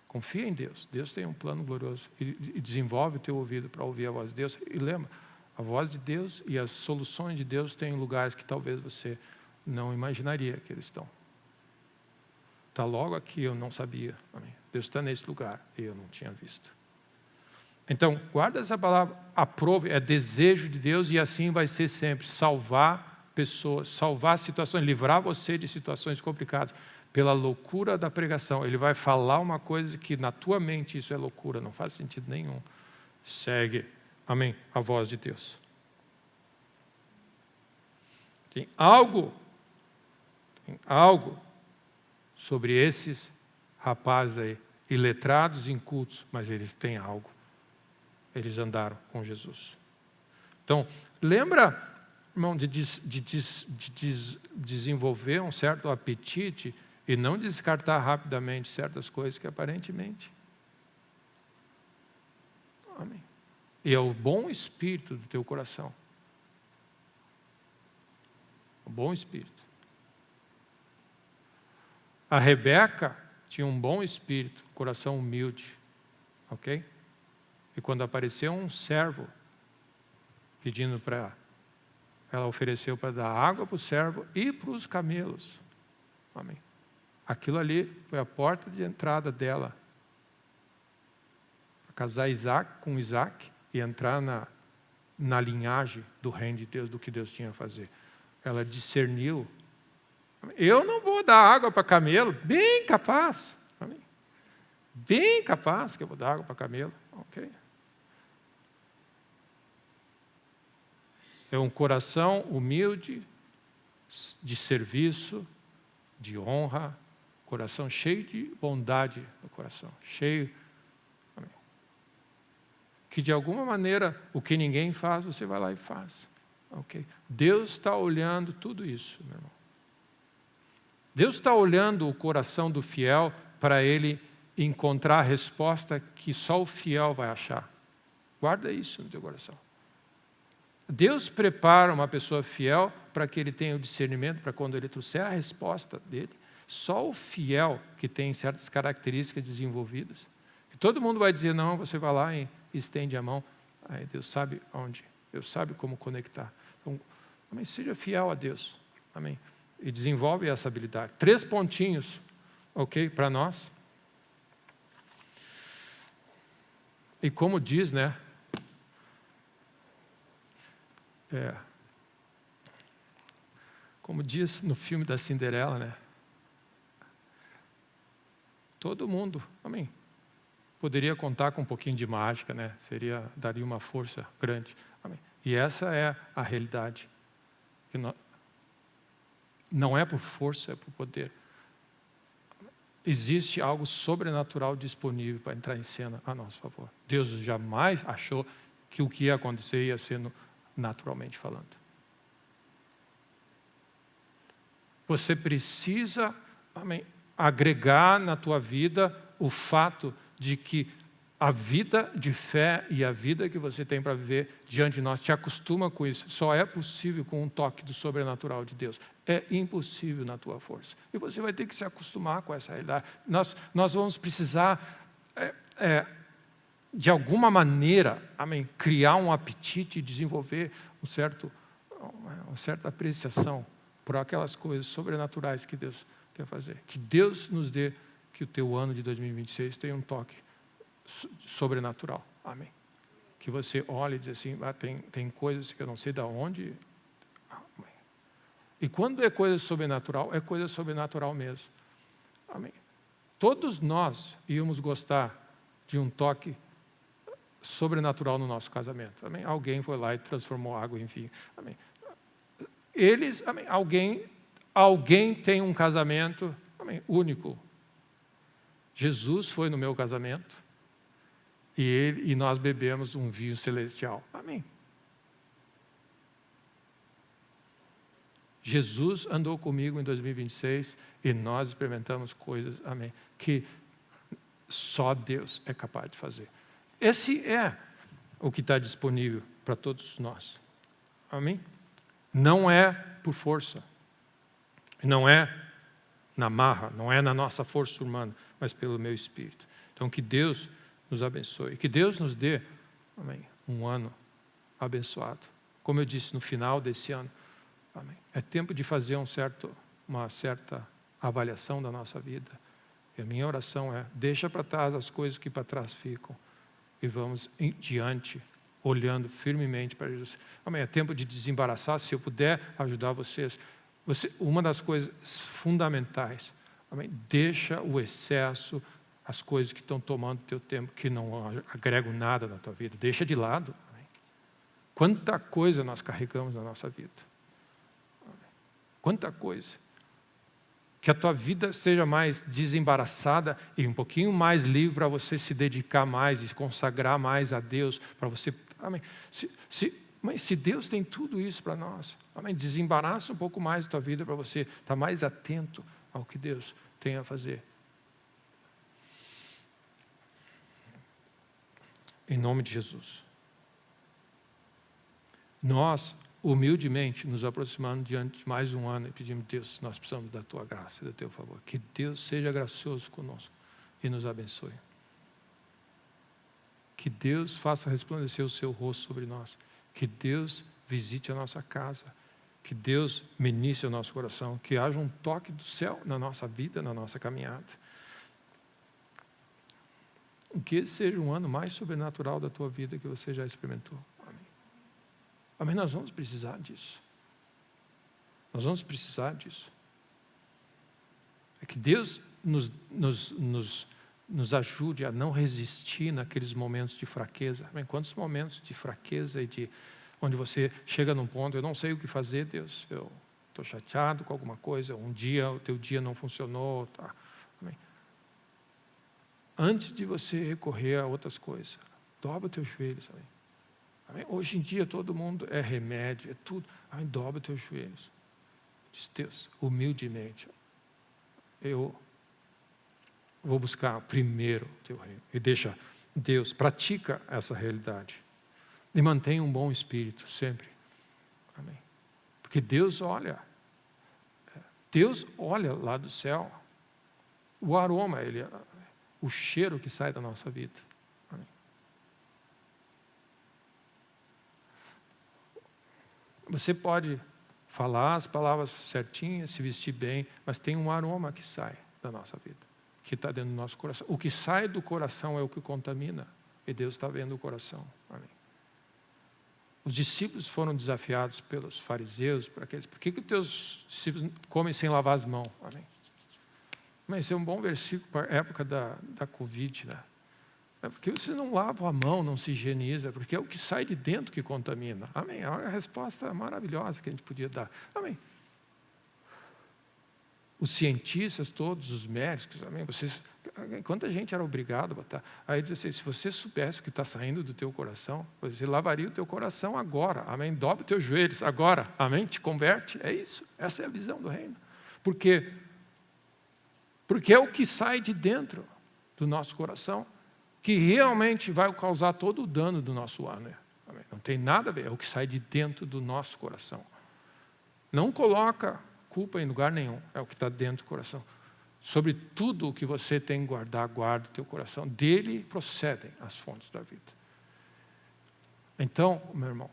confia em Deus. Deus tem um plano glorioso. E desenvolve o teu ouvido para ouvir a voz de Deus. E lembra, a voz de Deus e as soluções de Deus têm lugares que talvez você não imaginaria que eles estão. Está logo aqui, eu não sabia. Amém. Deus está nesse lugar e eu não tinha visto. Então, guarda essa palavra, aprove, é desejo de Deus e assim vai ser sempre. Salvar pessoas, salvar situações, livrar você de situações complicadas. Pela loucura da pregação, ele vai falar uma coisa que na tua mente isso é loucura, não faz sentido nenhum. Segue. Amém? A voz de Deus. Tem algo sobre esses rapazes aí, iletrados, incultos, mas eles têm algo. Eles andaram com Jesus. Então, lembra, irmão, de desenvolver um certo apetite e não descartar rapidamente certas coisas que aparentemente. Amém. E é o bom espírito do teu coração. O bom espírito. A Rebeca tinha um bom espírito, coração humilde. Ok? E quando apareceu um servo pedindo para ela, ofereceu para dar água para o servo e para os camelos. Amém. Aquilo ali foi a porta de entrada dela. Para casar Isaac com Isaac e entrar na linhagem do reino de Deus, do que Deus tinha a fazer. Ela discerniu. Eu não vou dar água para camelo, bem capaz. Amém. Bem capaz que eu vou dar água para camelo. Ok. É um coração humilde, de serviço, de honra, coração cheio de bondade no coração, cheio. Amém. Que de alguma maneira, o que ninguém faz, você vai lá e faz. Ok? Deus está olhando tudo isso, meu irmão. Deus está olhando o coração do fiel para ele encontrar a resposta que só o fiel vai achar. Guarda isso no teu coração. Deus prepara uma pessoa fiel para que ele tenha o discernimento, para quando ele trouxer a resposta dele. Só o fiel que tem certas características desenvolvidas. E todo mundo vai dizer, não, você vai lá e estende a mão. Aí Deus sabe onde, Deus sabe como conectar. Então, amém, seja fiel a Deus. Amém. E desenvolve essa habilidade. 3 pontinhos, ok, para nós. E como diz, né? Como diz no filme da Cinderela, né? Todo mundo, amém, poderia contar com um pouquinho de mágica, né? Daria uma força grande. Amém. E essa é a realidade. Que não é por força, é por poder. Existe algo sobrenatural disponível para entrar em cena a nosso favor. Deus jamais achou que o que ia acontecer ia ser naturalmente falando. Você precisa, amém, agregar na tua vida o fato de que a vida de fé e a vida que você tem para viver diante de nós, te acostuma com isso. Só é possível com um toque do sobrenatural de Deus. É impossível na tua força. E você vai ter que se acostumar com essa realidade. Nós vamos precisar, de alguma maneira, amém, criar um apetite e desenvolver uma certa apreciação por aquelas coisas sobrenaturais que Deus quer fazer. Que Deus nos dê que o teu ano de 2026 tenha um toque sobrenatural. Amém. Que você olhe e diz assim, tem coisas que eu não sei de onde. Amém. E quando é coisa sobrenatural mesmo. Amém. Todos nós íamos gostar de um toque sobrenatural no nosso casamento. Amém. Alguém foi lá e transformou água em vinho. Amém. Amém. Alguém tem um casamento, amém, único. Jesus foi no meu casamento. E nós bebemos um vinho celestial. Amém. Jesus andou comigo em 2026 e nós experimentamos coisas, amém, que só Deus é capaz de fazer. Esse é o que está disponível para todos nós. Amém? Não é por força. Não é na marra, não é na nossa força humana, mas pelo meu Espírito. Então, que Deus nos abençoe. Que Deus nos dê, amém, um ano abençoado. Como eu disse, no final desse ano, amém, é tempo de fazer uma certa avaliação da nossa vida. E a minha oração é, deixa para trás as coisas que para trás ficam e vamos em diante, olhando firmemente para Jesus. Amém, é tempo de desembaraçar, se eu puder ajudar vocês. Uma das coisas fundamentais, amém, deixa o excesso, as coisas que estão tomando teu tempo, que não agregam nada na tua vida, deixa de lado. Amém. Quanta coisa nós carregamos na nossa vida. Amém. Quanta coisa. Que a tua vida seja mais desembaraçada e um pouquinho mais livre para você se dedicar mais e consagrar mais a Deus, para você, amém. Mas se Deus tem tudo isso para nós, amém, desembaraça um pouco mais a tua vida para você estar mais atento ao que Deus tem a fazer. Em nome de Jesus. Nós, humildemente, nos aproximamos diante de mais um ano e pedimos, Deus, nós precisamos da Tua graça e do Teu favor. Que Deus seja gracioso conosco e nos abençoe. Que Deus faça resplandecer o Seu rosto sobre nós. Que Deus visite a nossa casa. Que Deus ministre o nosso coração. Que haja um toque do céu na nossa vida, na nossa caminhada. Que esse seja um ano mais sobrenatural da tua vida que você já experimentou. Amém. Amém, nós vamos precisar disso. Nós vamos precisar disso. É que Deus nos ajude a não resistir naqueles momentos de fraqueza. Amém. Quantos momentos de fraqueza e onde você chega num ponto, eu não sei o que fazer, Deus, eu estou chateado com alguma coisa, um dia o teu dia não funcionou, tá? Amém. Antes de você recorrer a outras coisas, dobra os teus joelhos. Amém. Amém. Hoje em dia todo mundo é remédio, é tudo. Amém. Dobra os teus joelhos. Diz, Deus, humildemente, eu vou buscar primeiro o teu reino. E deixa Deus, pratica essa realidade. E mantenha um bom espírito sempre. Amém. Porque Deus olha lá do céu, o aroma, o cheiro que sai da nossa vida. Amém. Você pode falar as palavras certinhas, se vestir bem, mas tem um aroma que sai da nossa vida, que está dentro do nosso coração. O que sai do coração é o que contamina, e Deus está vendo o coração. Amém. Os discípulos foram desafiados pelos fariseus, por que os teus discípulos comem sem lavar as mãos? Amém. Mas esse é um bom versículo para a época da Covid, né? É porque você não lava a mão, não se higieniza, porque é o que sai de dentro que contamina. Amém. É uma resposta maravilhosa que a gente podia dar. Amém. Os cientistas, todos os médicos, amém? Quanta gente era obrigada a botar? Aí diz assim, se você soubesse o que está saindo do teu coração, você lavaria o teu coração agora, amém? Dobra os teus joelhos agora, amém? Te converte, é isso. Essa é a visão do reino. Por quê? Porque é o que sai de dentro do nosso coração que realmente vai causar todo o dano do nosso ano. Amém? Não tem nada a ver, é o que sai de dentro do nosso coração. Não coloca culpa em lugar nenhum, é o que está dentro do coração. Sobre tudo o que você tem que guardar, guarda o teu coração. Dele procedem as fontes da vida. Então, meu irmão,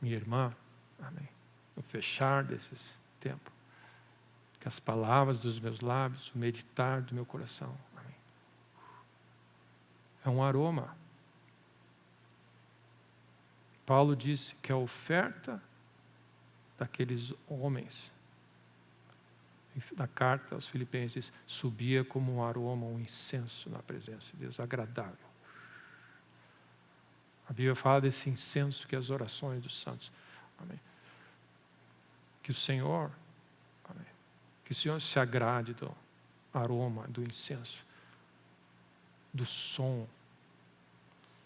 minha irmã, amém, no fechar desses tempos, que as palavras dos meus lábios, o meditar do meu coração, amém, é um aroma. Paulo disse que a oferta daqueles homens, na carta aos Filipenses, subia como um aroma, um incenso na presença de Deus, agradável. A Bíblia fala desse incenso que é as orações dos santos. Amém. Que o Senhor, amém, que o Senhor se agrade do aroma, do incenso, do som.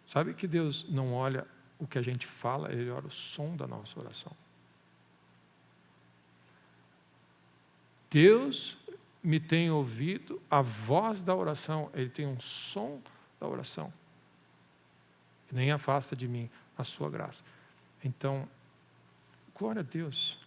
Sabe que Deus não olha o que a gente fala, Ele olha o som da nossa oração. Deus me tem ouvido a voz da oração, Ele tem um som da oração. Nem afasta de mim a sua graça. Então, glória a Deus.